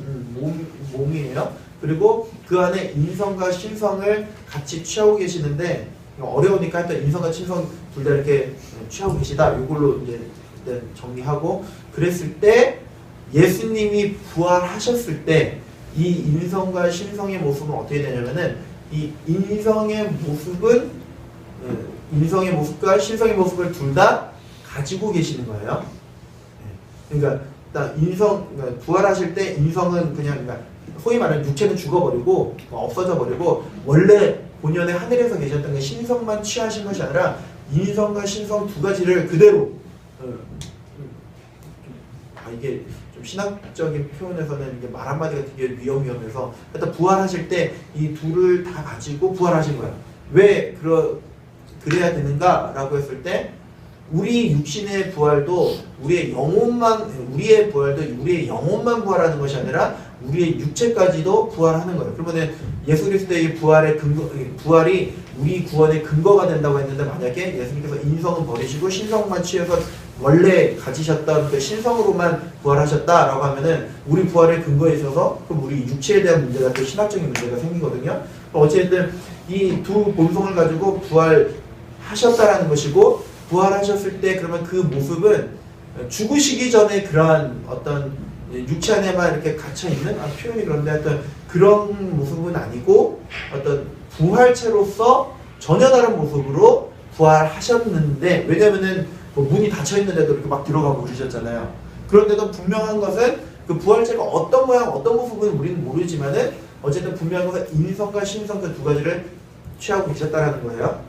몸이에요. 그리고 그 안에 인성과 신성을 같이 취하고 계시는데 어려우니까 하여튼 인성과 신성 둘 다 이렇게 취하고 계시다. 이걸로 이제 정리하고 그랬을 때 예수님이 부활하셨을 때 이 인성과 신성의 모습은 어떻게 되냐면은 이 인성의 모습과 신성의 모습을 둘 다 가지고 계시는 거예요. 그러니까 그러니까 부활하실 때 인성은 그러니까 소위 말하는 육체는 죽어버리고 없어져 버리고 원래 본연의 하늘에서 계셨던 그 신성만 취하신 것이 아니라 인성과 신성 두 가지를 그대로 이게 좀 신학적인 표현에서는 이게 말 한마디가 되게 위험해서 일단 부활하실 때 이 둘을 다 가지고 부활하신 거예요. 왜 그래야 되는가라고 했을 때 우리 육신의 부활도 우리의 영혼만 부활하는 것이 아니라 우리의 육체까지도 부활하는 거예요. 그러면 예수 그리스도의 부활이 우리 구원의 근거가 된다고 했는데 만약에 예수님께서 인성은 버리시고 신성만 취해서 원래 가지셨던 그 신성으로만 부활하셨다라고 하면은 우리 부활의 근거에 있어서 그럼 우리 육체에 대한 문제가 또 신학적인 문제가 생기거든요. 어쨌든 이 두 본성을 가지고 부활하셨다라는 것이고 부활하셨을 때 그러면 그 모습은 죽으시기 전에 그러한 어떤 육체 안에만 이렇게 갇혀 있는 표현이 그런데 하여튼 그런 모습은 아니고 어떤 부활체로서 전혀 다른 모습으로 부활하셨는데 왜냐면은 뭐 문이 닫혀 있는데도 이렇게 막 들어가고 그러셨잖아요. 그런데도 분명한 것은 그 부활체가 어떤 모양, 어떤 모습은 우리는 모르지만은 어쨌든 분명한 것은 인성과 신성 그 두 가지를 취하고 계셨다라는 거예요.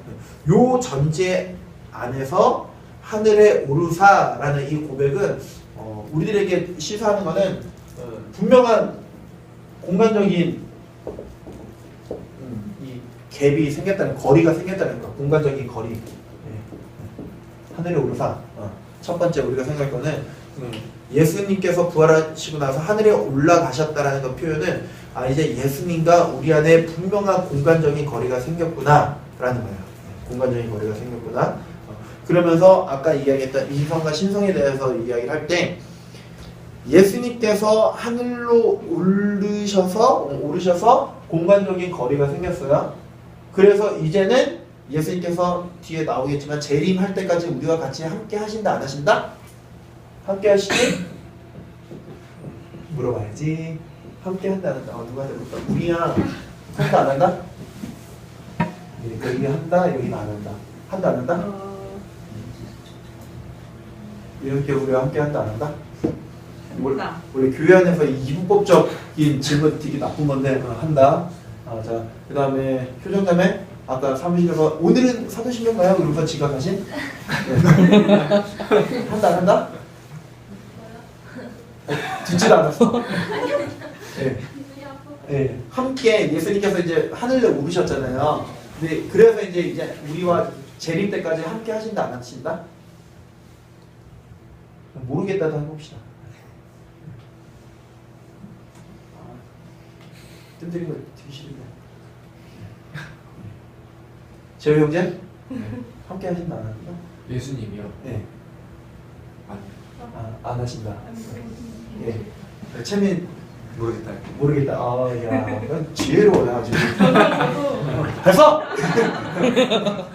요 전제 안에서 하늘에 오르사라는 이 고백은 우리들에게 시사하는 것은 분명한 공간적인 이 갭이 생겼다는 거리가 생겼다는 거. 공간적인 거리. 하늘에 오르사. 첫 번째 우리가 생각할 거는 예수님께서 부활하시고 나서 하늘에 올라가셨다라는 그 표현은 이제 예수님과 우리 안에 분명한 공간적인 거리가 생겼구나 라는 거예요. 공간적인 거리가 생겼구나. 그러면서 아까 이야기했던 인성과 신성에 대해서 이야기를 할 때 예수님께서 하늘로 오르셔서 공간적인 거리가 생겼어요. 그래서 이제는 예수님께서 뒤에 나오겠지만 재림할 때까지 우리와 같이 함께 하신다 안 하신다? 함께 하시니? 물어봐야지. 함께 한다 안 한다? 누가 해볼까? 우리야 한다 안 한다? 여기 한다 여기는 안 한다. 한다 안 한다? 이렇게 우리와 함께 한다 안 한다? 원래 교회 안에서 이분법적인 질문 되게 나쁜 건데 한다. 자, 그 다음에 효정자매 아까 사무실에서 오늘은 사도신경 가요? 그러면서 지각하신? 네. 한다 안 한다? 듣지도 않았어. 네. 네. 함께 예수님께서 이제 하늘에 오르셨잖아요. 네. 그래서 이제 우리와 재림 때까지 함께 하신다 안 하신다? 모르겠다도 해봅시다. 뜸들인 거 되게 싫은데. 재호 형제? 함께 하신다 안 하신다? 예수님이요? 네. 아니. 안 하신다. 예. 채민 모르겠다. 야, 지혜로워요 아주. 됐어.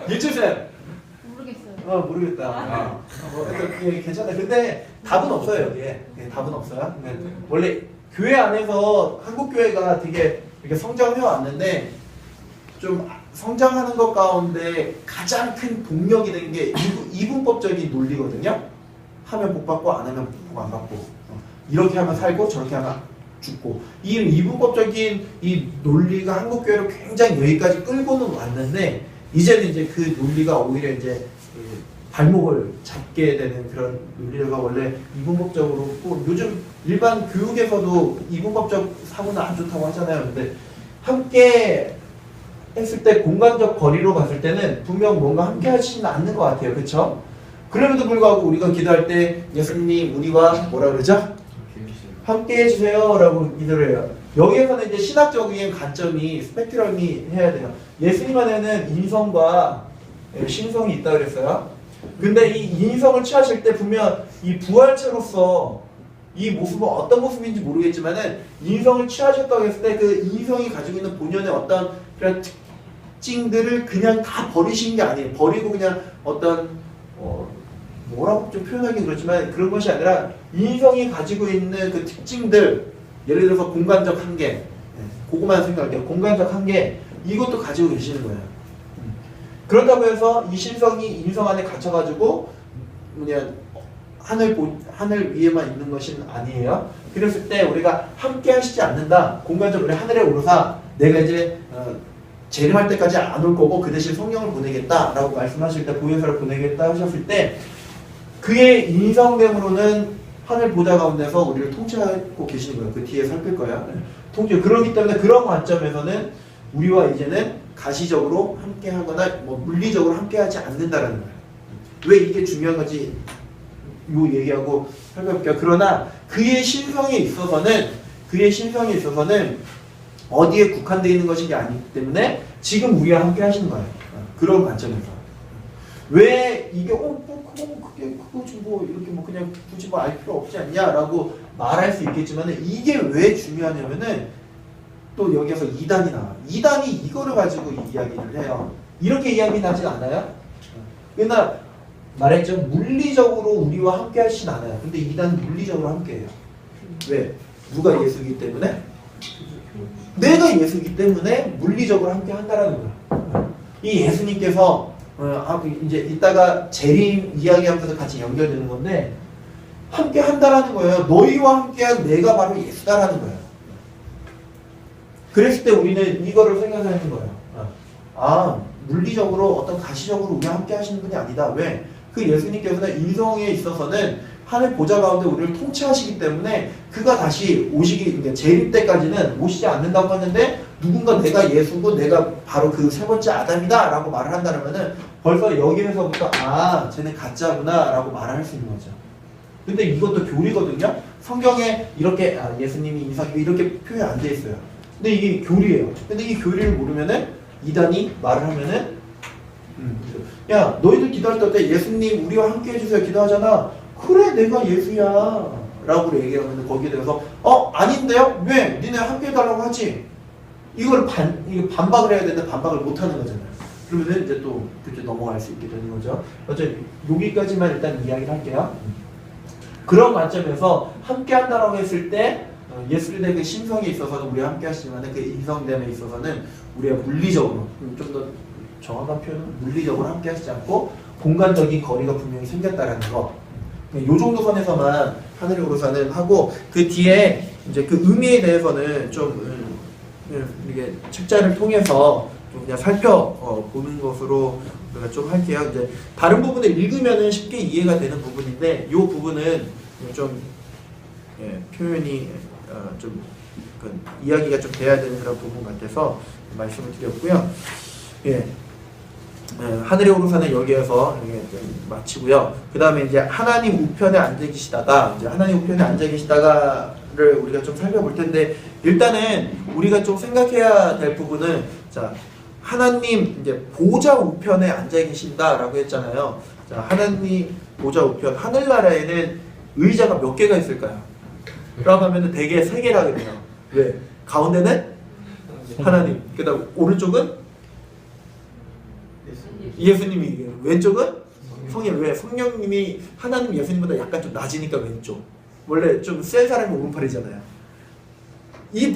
일주쌤. 모르겠어요. 모르겠다. 예, 괜찮아. 근데 답은 없어요 여기에. 예, 답은 없어요. 원래 교회 안에서 한국 교회가 되게 이렇게 성장해 왔는데 좀 성장하는 것 가운데 가장 큰 동력이 되는 게 이분법적인 논리거든요. 하면 복 받고 안 하면 복 안 받고 이렇게 하면 살고 저렇게 하면 죽고 이 이분법적인 이 논리가 한국 교회를 굉장히 여기까지 끌고는 왔는데 이제는 이제 그 논리가 오히려 이제 발목을 잡게 되는 그런 논리가 원래 이분법적으로 요즘 일반 교육에서도 이분법적 사고는 안 좋다고 하잖아요. 근데 함께 했을 때 공간적 거리로 봤을 때는 분명 뭔가 함께 하지는 않는 것 같아요. 그렇죠? 그럼에도 불구하고 우리가 기도할 때 예수님 우리와 뭐라 그러죠? 함께 해주세요 라고 기도를 해요. 여기에서는 이제 신학적인 관점이 스펙트럼이 해야 돼요. 예수님 안에는 인성과 신성이 있다 그랬어요. 근데 이 인성을 취하실 때 보면 이 부활체로서 이 모습은 어떤 모습인지 모르겠지만은 인성을 취하셨다고 했을 때 그 인성이 가지고 있는 본연의 어떤 그런 특징들을 그냥 다 버리신 게 아니에요. 버리고 그냥 어떤 뭐라고 좀 표현하기 그렇지만 그런 것이 아니라 인성이 가지고 있는 그 특징들, 예를 들어서 공간적 한계, 그거만 생각할게요. 공간적 한계, 이것도 가지고 계시는 거예요. 그렇다고 해서 이 신성이 인성 안에 갇혀가지고 그냥 하늘 위에만 있는 것은 아니에요. 그랬을 때 우리가 함께 하시지 않는다. 공간적으로 하늘에 오르사 내가 이제 재림할 때까지 안 올 거고 그 대신 성령을 보내겠다라고 말씀하실 때 보혜사를 보내겠다 하셨을 때 그의 인성됨으로는 하늘 보좌 가운데서 우리를 통치하고 계시는 거예요. 그 뒤에 살필 거야. 통치. 그렇기 때문에 그런 관점에서는 우리와 이제는 가시적으로 함께하거나 뭐 물리적으로 함께하지 않는다라는 거예요. 왜 이게 중요한 건지 요 얘기하고 살펴볼게요. 그러나 그의 신성에 있어서는 어디에 국한되어 있는 것이 아니기 때문에 지금 우리와 함께 하시는 거예요. 그런 관점에서. 왜 이게 그거지 뭐 이렇게 뭐 그냥 굳이 뭐 알 필요 없지 않냐라고 말할 수 있겠지만 이게 왜 중요하냐면은 또 여기에서 2단이 나와. 2단이 이거를 가지고 이야기를 해요. 이렇게 이야기 나지 않아요? 그러나 말했죠. 물리적으로 우리와 함께 하진 않아요. 근데 2단은 물리적으로 함께 해요. 왜? 누가 예수이기 때문에? 내가 예수이기 때문에 물리적으로 함께 한다라는 거야. 이 예수님께서 이제 이따가 재림 이야기하면서 같이 연결되는 건데 함께 한다라는 거예요. 너희와 함께한 내가 바로 예수다라는 거예요. 그랬을 때 우리는 이거를 생각하는 거예요. 물리적으로 어떤 가시적으로 우리와 함께 하시는 분이 아니다. 왜? 그 예수님께서는 인성에 있어서는 하늘 보좌 가운데 우리를 통치하시기 때문에 그가 다시 그러니까 재림 때까지는 오시지 않는다고 하는데 누군가 내가 예수고 내가 바로 그 세 번째 아담이다 라고 말을 한다면은 벌써 여기에서부터 쟤는 가짜구나 라고 말을 할 수 있는 거죠. 근데 이것도 교리거든요. 성경에 이렇게 예수님이 인성 이렇게 표현 안 돼 있어요. 근데 이게 교리예요. 근데 이 교리를 모르면은 이단이 말을 하면은 야 너희들 기도할 때 예수님 우리와 함께 해주세요 기도하잖아. 그래 내가 예수야 라고 얘기하면 거기에 대해서 아닌데요? 왜? 니네 함께 해달라고 하지. 이걸 반박을 해야 되는데 반박을 못하는 거잖아요. 그러면 이제 또 그때 넘어갈 수 있게 되는 거죠. 어쨌든 여기까지만 일단 이야기를 할게요. 그런 관점에서 함께 한다라고 했을 때 예수님의 그 신성에 있어서는 우리와 함께 하시지만 그 인성됨에 있어서는 우리가 물리적으로 좀 더 정확한 표현은 물리적으로 함께 하시지 않고 공간적인 거리가 분명히 생겼다라는 거. 요 정도 선에서만 하늘의 오르사는 하고 그 뒤에 이제 그 의미에 대해서는 좀 이게 책자를 통해서 좀 그냥 살펴보는 것으로 우리가 좀 할게요. 이제 다른 부분을 읽으면은 쉽게 이해가 되는 부분인데 요 부분은 좀 표현이 좀 이야기가 좀 돼야 되는 그런 부분 같아서 말씀을 드렸고요. 하늘의 오르사는 여기에서 좀 마치고요. 그 다음에 이제 하나님 우편에 앉아 계시다가를 우리가 좀 살펴볼 텐데 일단은 우리가 좀 생각해야 될 부분은 자 하나님 이제 보좌 우편에 앉아 계신다라고 했잖아요. 자 하나님 보좌 우편 하늘나라에는 의자가 몇 개가 있을까요? 라고 하면은 대개 3개라 그래요. 왜? 가운데는 하나님. 그다음 오른쪽은 예수님이 왼쪽은 성령. 왜? 성령님이 하나님 예수님보다 약간 좀 낮으니까 왼쪽. 원래 좀 센 사람이 오른팔이잖아요.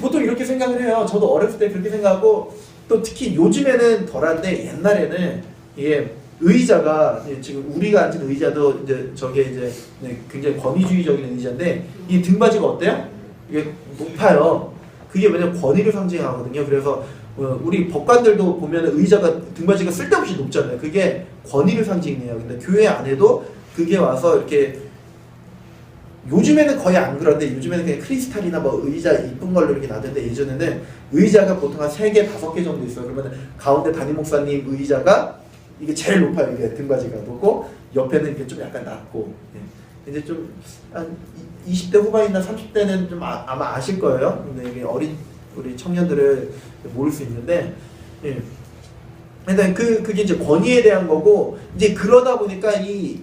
보통 이렇게 생각을 해요. 저도 어렸을 때 그렇게 생각하고 또 특히 요즘에는 덜한데 옛날에는 이게 의자가 지금 우리가 앉은 의자도 이제 저게 이제 굉장히 권위주의적인 의자인데 이 등받이가 어때요? 이게 높아요. 그게 왜냐면 권위를 상징하거든요. 그래서 우리 법관들도 보면 의자가 등받이가 쓸데없이 높잖아요. 그게 권위를 상징해요. 근데 교회 안에도 그게 와서 이렇게 요즘에는 거의 안 그런데 요즘에는 그냥 크리스탈이나 뭐 의자 이쁜 걸로 이렇게 놔두는데 예전에는 의자가 보통 한 3개, 5개 정도 있어요. 그러면 가운데 담임 목사님 의자가 이게 제일 높아요. 이게 등받이가 높고 옆에는 이렇게 좀 약간 낮고. 예. 이제 좀 한 20대 후반이나 30대는 좀 아마 아실 거예요. 근데 이게 어린 우리 청년들을 모를 수 있는데, 예. 일단 그게 이제 권위에 대한 거고, 이제 그러다 보니까 이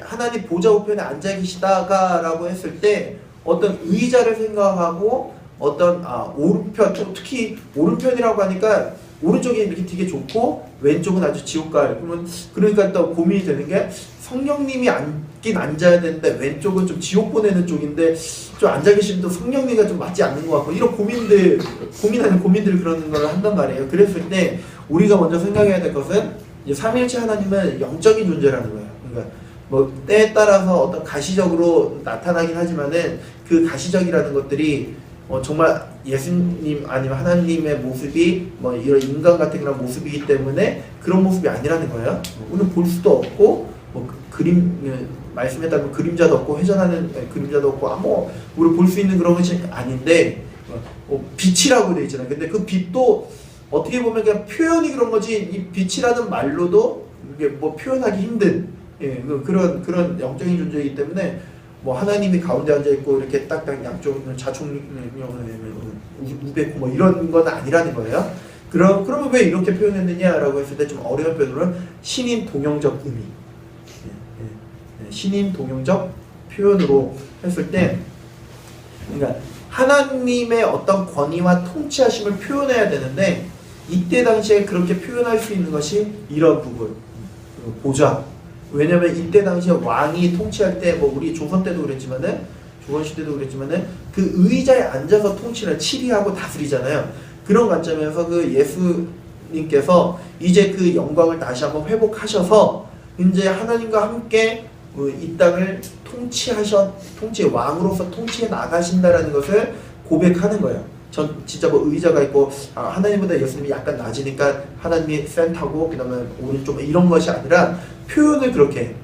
하나님 보좌 우편에 앉아 계시다가라고 했을 때 어떤 의자를 생각하고 어떤 오른편, 특히 오른편이라고 하니까 오른쪽이 이렇게 되게 좋고 왼쪽은 아주 지옥갈. 그러니까 또 고민이 되는 게 성령님이 앉긴 앉아야 되는데 왼쪽은 좀 지옥 보내는 쪽인데 좀 앉아 계시면 또 성령님과 좀 맞지 않는 것 같고 이런 고민하는 고민들을 그러는 걸 한단 말이에요. 그랬을 때 우리가 먼저 생각해야 될 것은 이제 삼위일체 하나님은 영적인 존재라는 거예요. 그러니까 뭐 때에 따라서 어떤 가시적으로 나타나긴 하지만은 그 가시적이라는 것들이 정말 예수님 아니면 하나님의 모습이 뭐 이런 인간 같은 그런 모습이기 때문에 그런 모습이 아니라는 거예요. 우리는 볼 수도 없고 뭐 그림 말씀에 따르면 그림자도 없고 회전하는 그림자도 없고 우리 볼 수 있는 그런 것이 아닌데 빛이라고 되어 있잖아요. 근데 그 빛도 어떻게 보면 그냥 표현이 그런 거지 이 빛이라는 말로도 이게 뭐 표현하기 힘든 그런 영적인 존재이기 때문에 뭐 하나님이 가운데 앉아 있고 이렇게 딱딱 양쪽 좌총 우백호 뭐 이런 건 아니라는 거예요. 그러면 왜 이렇게 표현했느냐라고 했을 때 좀 어려운 표현으로는 신인 동형적 의미, 신인 동형적 표현으로 했을 때, 그러니까 하나님의 어떤 권위와 통치하심을 표현해야 되는데 이때 당시에 그렇게 표현할 수 있는 것이 이런 부분, 보좌. 왜냐면 이때 당시에 왕이 통치할 때 뭐 우리 조선 때도 그랬지만은 조선시대도 그랬지만은 그 의자에 앉아서 통치를 치리하고 다스리잖아요. 그런 관점에서 그 예수님께서 이제 그 영광을 다시 한번 회복하셔서 이제 하나님과 함께 이 땅을 왕으로서 통치해 나가신다라는 것을 고백하는 거예요. 전 진짜 뭐 의자가 있고 하나님보다 예수님이 약간 낮으니까 하나님이 센터고 그다음에 오른쪽 이런 것이 아니라 표현을 그렇게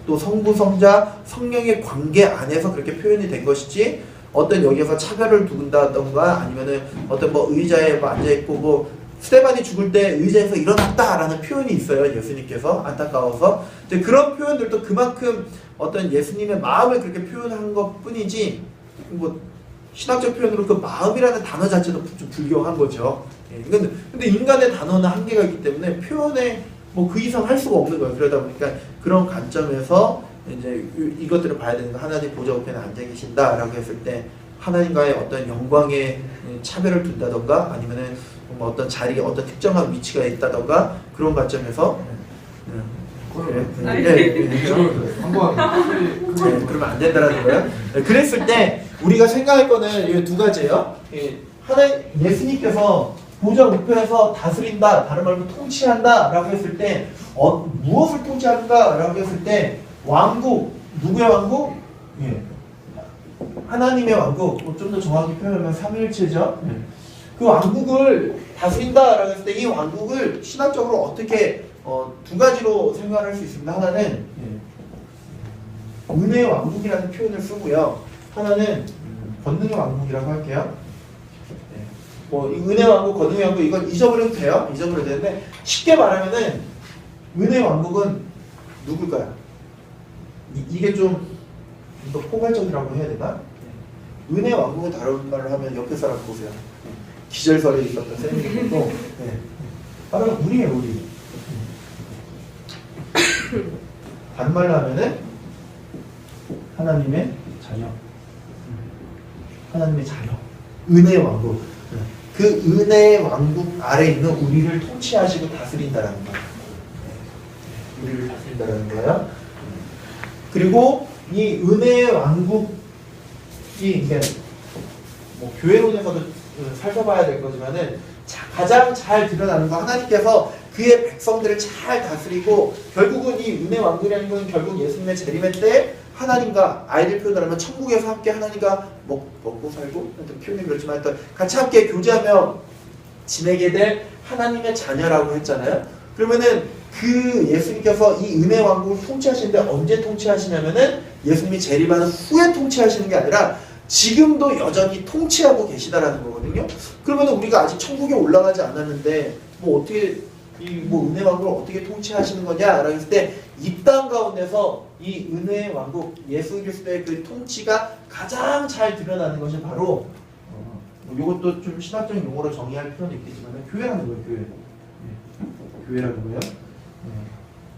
또 성부 성자 성령의 관계 안에서 그렇게 표현이 된 것이지 어떤 여기에서 차별을 두는다던가 아니면은 어떤 뭐 의자에 뭐 앉아 있고 뭐 스테반이 죽을 때 의자에서 일어났다라는 표현이 있어요. 예수님께서 안타까워서 근데 그런 표현들도 그만큼 어떤 예수님의 마음을 그렇게 표현한 것뿐이지 뭐 신학적 표현으로 그 마음이라는 단어 자체도 좀 불교한 거죠. 근데 인간의 단어는 한계가 있기 때문에 표현에 뭐 그 이상 할 수가 없는 거예요. 그러다 보니까 그런 관점에서 이제 이것들을 봐야 되는 거. 하나님 보좌 우편에 앉아 계신다라고 했을 때 하나님과의 어떤 영광의 차별을 둔다던가 아니면은 뭐 어떤 자리에 어떤 특정한 위치가 있다던가 그런 관점에서 그러면 안 된다라는 거예요. 그랬을 때 우리가 생각할 거는 이 두 가지예요. 예수님께서 보좌 우편에서 다스린다, 다른 말로 통치한다 라고 했을 때 무엇을 통치하는가 라고 했을 때 왕국, 누구의 왕국? 하나님의 왕국. 좀 더 정확히 표현하면 삼위일체죠. 그 왕국을 다스린다 라고 했을 때 이 왕국을 신학적으로 어떻게 두 가지로 생각할 수 있습니다. 하나는 은혜의 왕국이라는 표현을 쓰고요. 하나는 권능의 왕국이라고 할게요. 뭐 은혜 왕국, 권능의 왕국 이건 잊어버려도 돼요. 잊어버려도 되는데 쉽게 말하면은 은혜 왕국은 누굴까요? 이게 좀 더 포괄적이라고 해야 되나? 은혜 왕국을 다른 말로 하면 옆에 사람 보세요. 기절설에 있었던 쌤이고 바로 우리예요, 우리. 다른 말로 하면은 하나님의 자녀. 하나님의 자녀. 은혜의 왕국. 그 은혜의 왕국 아래에 있는 우리를 통치하시고 다스린다라는 거예요. 우리를 다스린다라는 거예요. 그리고 이 은혜의 왕국이 이게 뭐 교회론에서도 살펴봐야 될 거지만은 가장 잘 드러나는 거 하나님께서 그의 백성들을 잘 다스리고 결국은 이 은혜 왕국이라는 건 결국 예수님의 재림의 때 하나님과 아이들 표현하면 천국에서 함께 하나님과 먹고 살고 표현이 그렇지만 일단 같이 함께 교제하며 지내게 될 하나님의 자녀라고 했잖아요. 그러면은 그 예수님께서 이 은혜 왕국을 통치하시는데 언제 통치하시냐면은 예수님이 재림하는 후에 통치하시는 게 아니라 지금도 여전히 통치하고 계시다라는 거거든요. 그러면은 우리가 아직 천국에 올라가지 않았는데 뭐 어떻게 이 뭐 은혜 왕국을 어떻게 통치하시는 거냐라고 했을 때 이 땅 가운데서 이 은혜의 왕국 예수 그리스도의 그 통치가 가장 잘 드러나는 것이 바로 이것도 좀 신학적인 용어로 정의할 필요는 있겠지만 교회라는 거예요. 교회. 교회라는 거예요.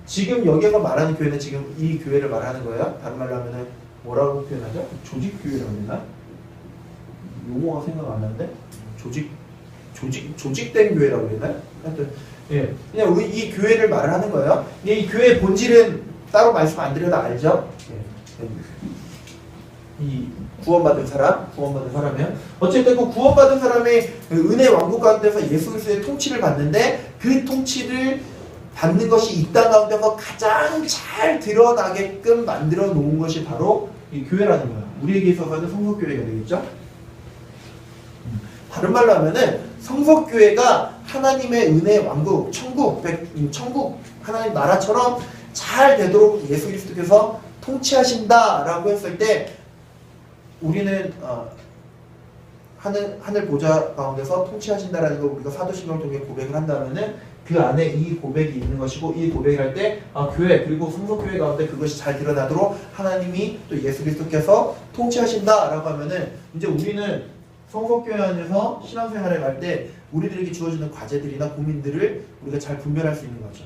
지금 여기서 말하는 교회는 지금 이 교회를 말하는 거예요. 다른 말로 하면은 뭐라고 표현하죠? 조직교회라고 했나? 용어가 생각 안 나는데 조직된 교회라고 했나요? 하여튼 예, 그냥 우리 이 교회를 말을 하는 거예요. 근데 이 교회의 본질은 따로 말씀 안 드려도 알죠? 이 구원받은 사람이요. 어쨌든 그 구원받은 사람의 그 은혜 왕국 가운데서 예수 그리스도의 통치를 받는데 그 통치를 받는 것이 이 땅 가운데서 가장 잘 드러나게끔 만들어 놓은 것이 바로 이 교회라는 거예요. 우리에게 있어서는 성서교회가 되겠죠? 다른 말로 하면은 성서교회가 하나님의 은혜 왕국, 천국 하나님 나라처럼 잘 되도록 예수 그리스도께서 통치하신다라고 했을 때 우리는 하늘 보좌 가운데서 통치하신다라는 걸 우리가 사도신경을 통해 고백을 한다면은 그 안에 이 고백이 있는 것이고 이 고백을 할 때 교회 그리고 성서교회 가운데 그것이 잘 드러나도록 하나님이 또 예수 그리스도께서 통치하신다라고 하면은 이제 우리는 성서교회 안에서 신앙생활을 할 때 우리들에게 주어지는 과제들이나 고민들을 우리가 잘 분별할 수 있는 거죠.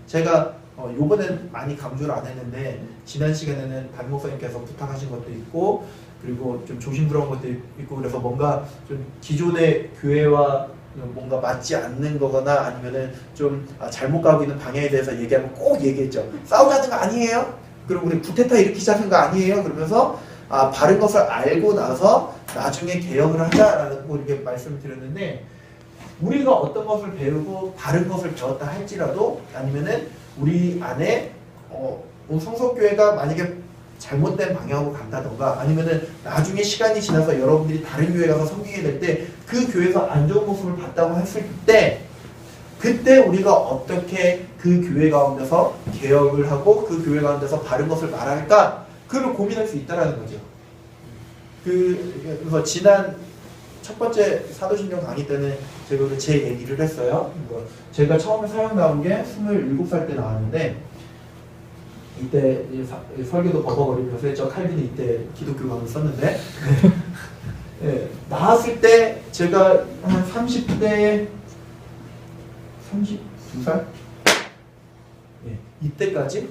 제가 요번엔 많이 강조를 안 했는데 지난 시간에는 담임 목사님께서 부탁하신 것도 있고 그리고 좀 조심스러운 것도 있고 그래서 뭔가 좀 기존의 교회와 뭔가 맞지 않는 거거나 아니면은 좀 잘못 가고 있는 방향에 대해서 얘기하면 꼭 얘기했죠. 싸우자는 거 아니에요? 그리고 우리 구테타 일으키자는 거 아니에요? 그러면서 바른 것을 알고 나서 나중에 개혁을 하자라는 거 이렇게 말씀을 드렸는데 우리가 어떤 것을 배우고 바른 것을 배웠다 할지라도 아니면은 우리 안에 성서교회가 만약에 잘못된 방향으로 간다던가 아니면은 나중에 시간이 지나서 여러분들이 다른 교회 가서 섬기게 될 때 그 교회에서 안 좋은 모습을 봤다고 했을 때 그때 우리가 어떻게 그 교회 가운데서 개혁을 하고 그 교회 가운데서 바른 것을 말할까 그걸 고민할 수 있다라는 거죠. 그래서 지난 첫 번째 사도신경 강의 때는 제가 제 얘기를 했어요. 제가 처음에 사역 나온 게 27살 때 나왔는데 이때 설교도 버벅거리면서 저 칼빈이 이때 기독교 강의 썼는데 네, 나왔을 때 제가 한 30대 32살? 네, 이때까지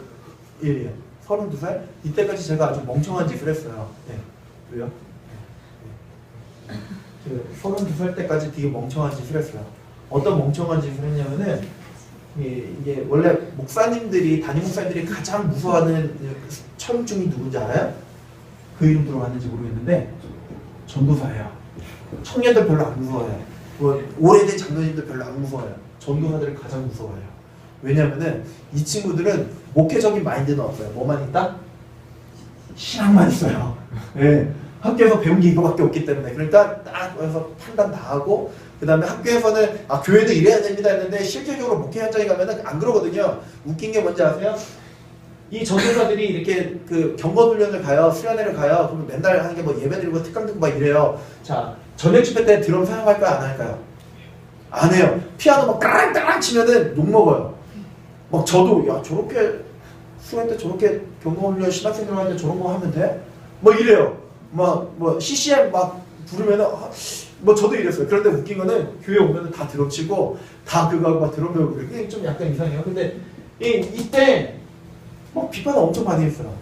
32살? 이때까지 제가 아주 멍청한 짓을 했어요. 네, 왜요? 네. 32살 때까지 되게 멍청한 짓을 했어요. 어떤 멍청한 짓을 했냐면은 이게 원래 목사님들이 담임 목사님들이 가장 무서워하는 천중이 누군지 알아요? 그 이름 들어봤는지 모르겠는데 전도사예요. 청년들 별로 안 무서워해요. 오래된 장로님들 별로 안 무서워해요. 전도사들을 가장 무서워해요. 왜냐면은 이 친구들은 목회적인 마인드는 없어요. 뭐만 있다? 신앙만 있어요. 네. 학교에서 배운 게 이거밖에 없기 때문에 그러니까 딱 와서 판단 다 하고 그 다음에 학교에서는 교회도 이래야 됩니다 했는데 실질적으로 목회 현장에 가면은 안 그러거든요. 웃긴 게 뭔지 아세요? 이 전도사들이 이렇게 그 경건훈련을 가요. 수련회를 가요. 그러면 맨날 하는 게 뭐 예배 드리고 특강 듣고 막 이래요. 자, 저녁 집회 때 드럼 사용할까요? 안 할까요? 안 해요. 피아노 막 따랑따랑 치면은 욕먹어요. 막 저도 야 저렇게 수련 때 저렇게 경건훈련 신학생들 할 때 저런 거 하면 돼? 뭐 이래요. 뭐 CCM 막 부르면은 뭐 저도 이랬어요. 그런데 웃긴 거는 교회 오면은 다 드럼 치고 다 그거 하고 막 드럼 배우고 그게 좀 약간 이상해요. 근데 이때 뭐 비판을 엄청 많이 했어요.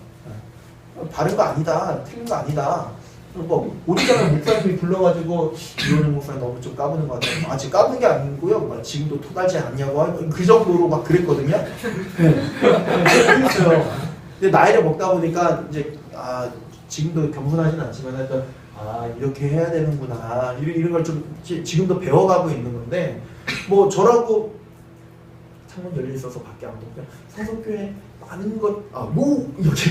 바른 거 아니다, 틀린 거 아니다. 뭐 오리지널 목사님이 불러가지고 이호영 목사님 너무 좀 까부는 거 같아요. 지금 까부는 게 아니고요. 막 지금도 토달지 않냐고 그 정도로 막 그랬거든요. 네. 그랬어요. 근데 나이를 먹다 보니까 이제 지금도 겸손하진 않지만 하여튼 이렇게 해야 되는구나 이런 걸 좀 지금도 배워가고 있는 건데 뭐 저라고 창문 열려 있어서 밖에 안 보니까 성서교회 많은 뭐 이렇게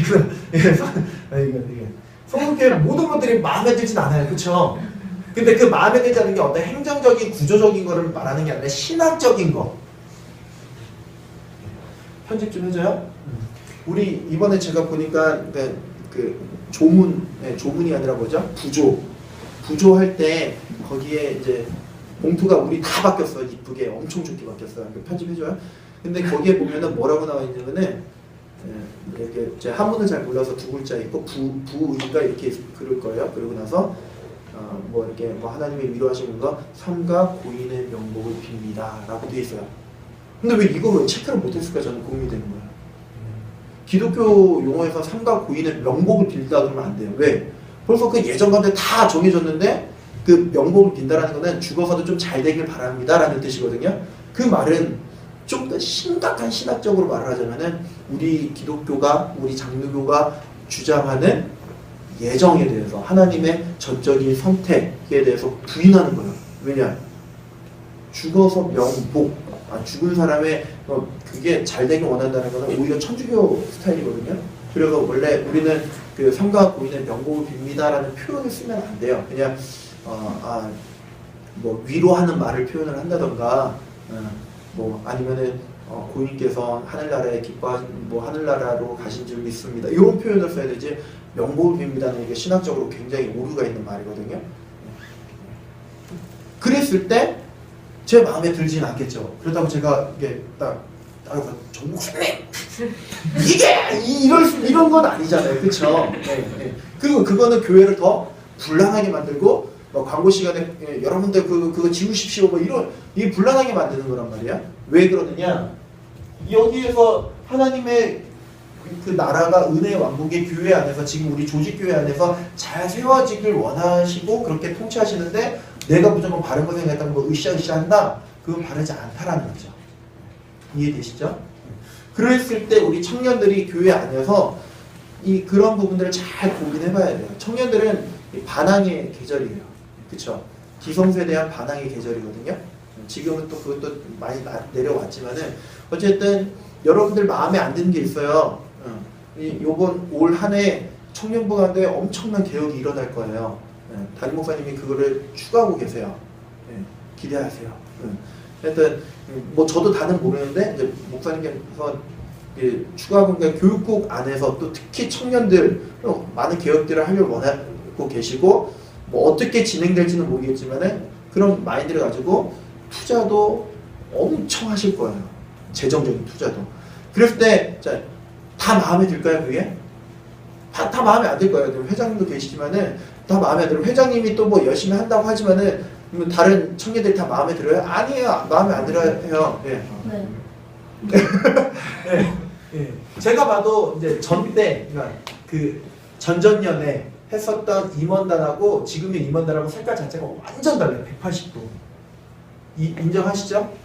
이게 성서교회 모든 것들이 마음에 들진 않아요, 그렇죠? 근데 그 마음에 들지 않는 게 어떤 행정적인 구조적인 거를 말하는 게 아니라 신학적인 거. 편집 좀 해줘요. 우리 이번에 제가 보니까 그 조문이 아니라 뭐죠? 부조할 때 거기에 이제 봉투가 우리 다 바뀌었어요. 이쁘게 엄청 좋게 바뀌었어요. 편집해줘요. 근데 거기에 보면은 뭐라고 나와 있냐면은 이렇게 제 한문을 잘 몰라서 두 글자 있고 부의가 이렇게 그럴 거예요. 그러고 나서 뭐 이렇게 뭐 하나님의 위로하시는 거 삼가 고인의 명복을 빕니다라고 돼 있어요. 근데 왜 이거 체크를 못했을까 저는 고민이 되는 거예요. 기독교 용어에서 삼가 고인의 명복을 빌다 그러면 안 돼요. 왜? 벌써 그 예전과는 다 정해졌는데 그 명복을 빈다라는 거는 죽어서도 좀 잘 되길 바랍니다라는 뜻이거든요. 그 말은 좀 더 심각한 신학적으로 말을 하자면은 우리 기독교가 우리 장로교가 주장하는 예정에 대해서 하나님의 전적인 선택에 대해서 부인하는 거예요. 왜냐? 죽어서 명복, 죽은 사람의 그게 잘 되길 원한다는 것은 오히려 천주교 스타일이거든요. 그래서 원래 우리는 그 삼가 고인의 명복을 빕니다라는 표현을 쓰면 안 돼요. 그냥 뭐 위로하는 말을 표현을 한다던가 뭐 아니면은 고인께서 하늘나라에 뭐 하늘나라로 가신 줄 믿습니다. 이런 표현을 써야 되지 명복을 빕니다는 이게 신학적으로 굉장히 오류가 있는 말이거든요. 그랬을 때 제 마음에 들지는 않겠죠. 그렇다고 제가 이게 딱 정목사님 이게 이런 건 아니잖아요, 그렇죠? 네. 그리고 그거는 교회를 더 불안하게 만들고 광고 시간에 여러분들 그거 지우십시오 뭐 이 불안하게 만드는 거란 말이야. 왜 그러느냐? 여기에서 하나님의 그 나라가 은혜의 왕국의 교회 안에서 지금 우리 조직교회 안에서 잘 세워지길 원하시고 그렇게 통치하시는데 내가 무조건 바른 거 생각했다는 거 으쌰으쌰 한다? 그건 바르지 않다라는 거죠. 이해되시죠? 그랬을 때 우리 청년들이 교회 안에서 그런 부분들을 잘 고민해봐야 돼요. 청년들은 반항의 계절이에요. 그쵸? 기성세에 대한 반항의 계절이거든요. 지금은 또 그것도 많이 내려왔지만은 어쨌든 여러분들 마음에 안 드는 게 있어요. 요번 올 한 해 청년부 가운데 엄청난 개혁이 일어날 거예요. 담임 목사님이 그거를 추구하고 계세요. 기대하세요. 하여튼 뭐 저도 다는 모르는데 이제 목사님께서 추구하고 있는 교육국 안에서 또 특히 청년들 많은 개혁들을 하려고 원하고 계시고 뭐 어떻게 진행될지는 모르겠지만은 그런 마인드를 가지고 투자도 엄청 하실 거예요. 재정적인 투자도. 그랬을 때 다 마음에 들까요, 그게? 다 마음에 안 들 거예요. 회장님도 계시지만은 다 마음에 들어요. 회장님이 또 뭐 열심히 한다고 하지만은 다른 청년들이 다 마음에 들어요? 아니에요. 마음에 안 들어요. 네. 네. 제가 봐도 이제 그러니까 그 전전년에 했었던 임원단하고 지금의 임원단하고 색깔 자체가 완전 달라요. 180도. 인정하시죠?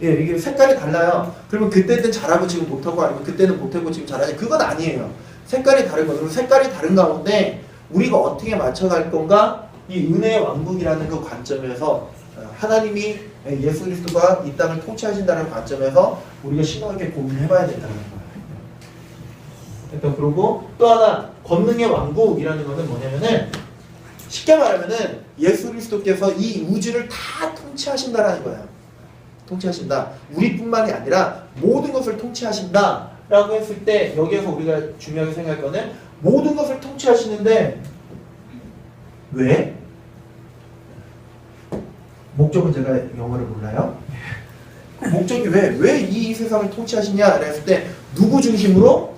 예, 이게 색깔이 달라요. 그러면 그때는 잘하고 지금 못하고 아니면 그때는 못하고 지금 잘하니 그건 아니에요. 색깔이 다른 거예요. 그럼 색깔이 다른 가운데 우리가 어떻게 맞춰갈 건가? 이 은혜의 왕국이라는 그 관점에서 하나님이 예수 그리스도가 이 땅을 통치하신다는 관점에서 우리가 심하게 고민해봐야 된다는 거예요. 일단 그러고 또 하나 권능의 왕국이라는 것은 뭐냐면은 쉽게 말하면은 예수 그리스도께서 이 우주를 다 통치하신다라는 거예요. 통치하신다. 우리뿐만이 아니라 모든 것을 통치하신다 라고 했을 때 여기에서 우리가 중요하게 생각할 거는 모든 것을 통치하시는데 왜? 목적은 제가 영어를 몰라요. 그 목적이 왜 이 세상을 통치하시냐 했을 때 누구 중심으로?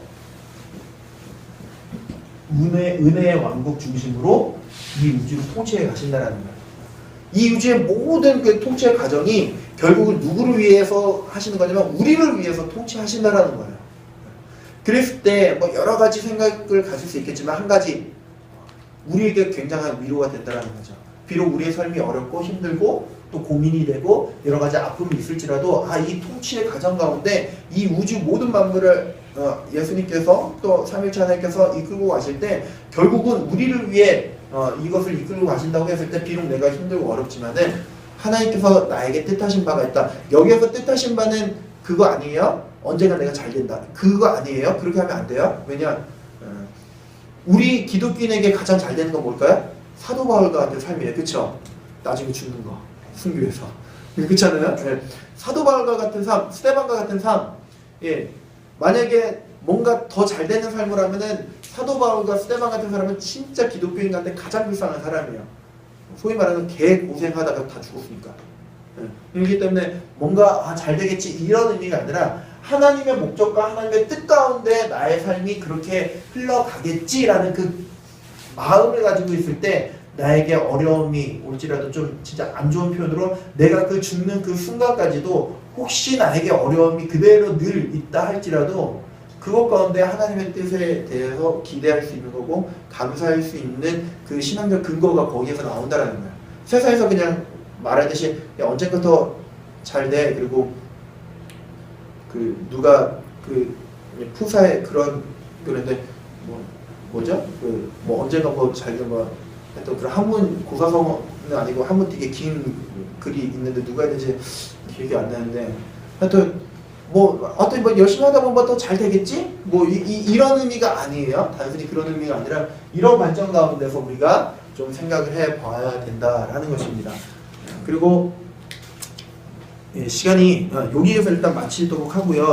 은혜의 왕국 중심으로 이 우주를 통치해 가신다라는 거예요. 이 우주의 모든 그 통치의 과정이 결국은 누구를 위해서 하시는 거냐면 우리를 위해서 통치하신다라는 거예요. 그랬을 때 뭐 여러 가지 생각을 가질 수 있겠지만 한 가지 우리에게 굉장한 위로가 된다는 거죠. 비록 우리의 삶이 어렵고 힘들고 또 고민이 되고 여러 가지 아픔이 있을지라도 이 통치의 과정 가운데 이 우주 모든 만물을 예수님께서 또 삼일체 하나님께서 이끌고 가실 때 결국은 우리를 위해 이것을 이끌고 가신다고 했을 때 비록 내가 힘들고 어렵지만은 하나님께서 나에게 뜻하신 바가 있다. 여기에서 뜻하신 바는 그거 아니에요? 언젠가 내가 잘 된다. 그거 아니에요? 그렇게 하면 안 돼요. 왜냐? 우리 기독교인에게 가장 잘 되는 건 뭘까요? 사도 바울과 같은 삶이에요. 그쵸? 나중에 죽는 거. 순교해서. 그렇잖아요? 네. 사도 바울과 같은 삶, 스데반과 같은 삶. 예. 만약에 뭔가 더 잘 되는 삶을 하면은 사도 바울과 스데반 같은 사람은 진짜 기독교인 같은 가장 불쌍한 사람이에요. 소위 말하는 개 고생하다가 다 죽었으니까. 그렇기 때문에 뭔가 잘 되겠지 이런 의미가 아니라 하나님의 목적과 하나님의 뜻 가운데 나의 삶이 그렇게 흘러가겠지라는 그 마음을 가지고 있을 때 나에게 어려움이 올지라도 좀 진짜 안 좋은 표현으로 내가 그 죽는 그 순간까지도 혹시 나에게 어려움이 그대로 늘 있다 할지라도 그것 가운데 하나님의 뜻에 대해서 기대할 수 있는 거고 감사할 수 있는 그 신앙적 근거가 거기에서 나온다라는 거예요. 세상에서 그냥 말하듯이 야, 언제부터 잘 돼. 그리고 그 누가 그 푸사의 그런데 뭐죠? 그 뭐 언젠가 뭐 잘 된 거 했던 그런 한문 고사성어는 아니고 한문 되게 긴 글이 있는데 누가 했는지 기억이 안 나는데 하여튼 뭐 어떤 뭐 열심히 하다 보면 더 잘 되겠지? 뭐 이런 의미가 아니에요. 단순히 그런 의미가 아니라 이런 관점 가운데서 우리가 좀 생각을 해봐야 된다라는 것입니다. 그리고 시간이 여기에서 일단 마치도록 하고요.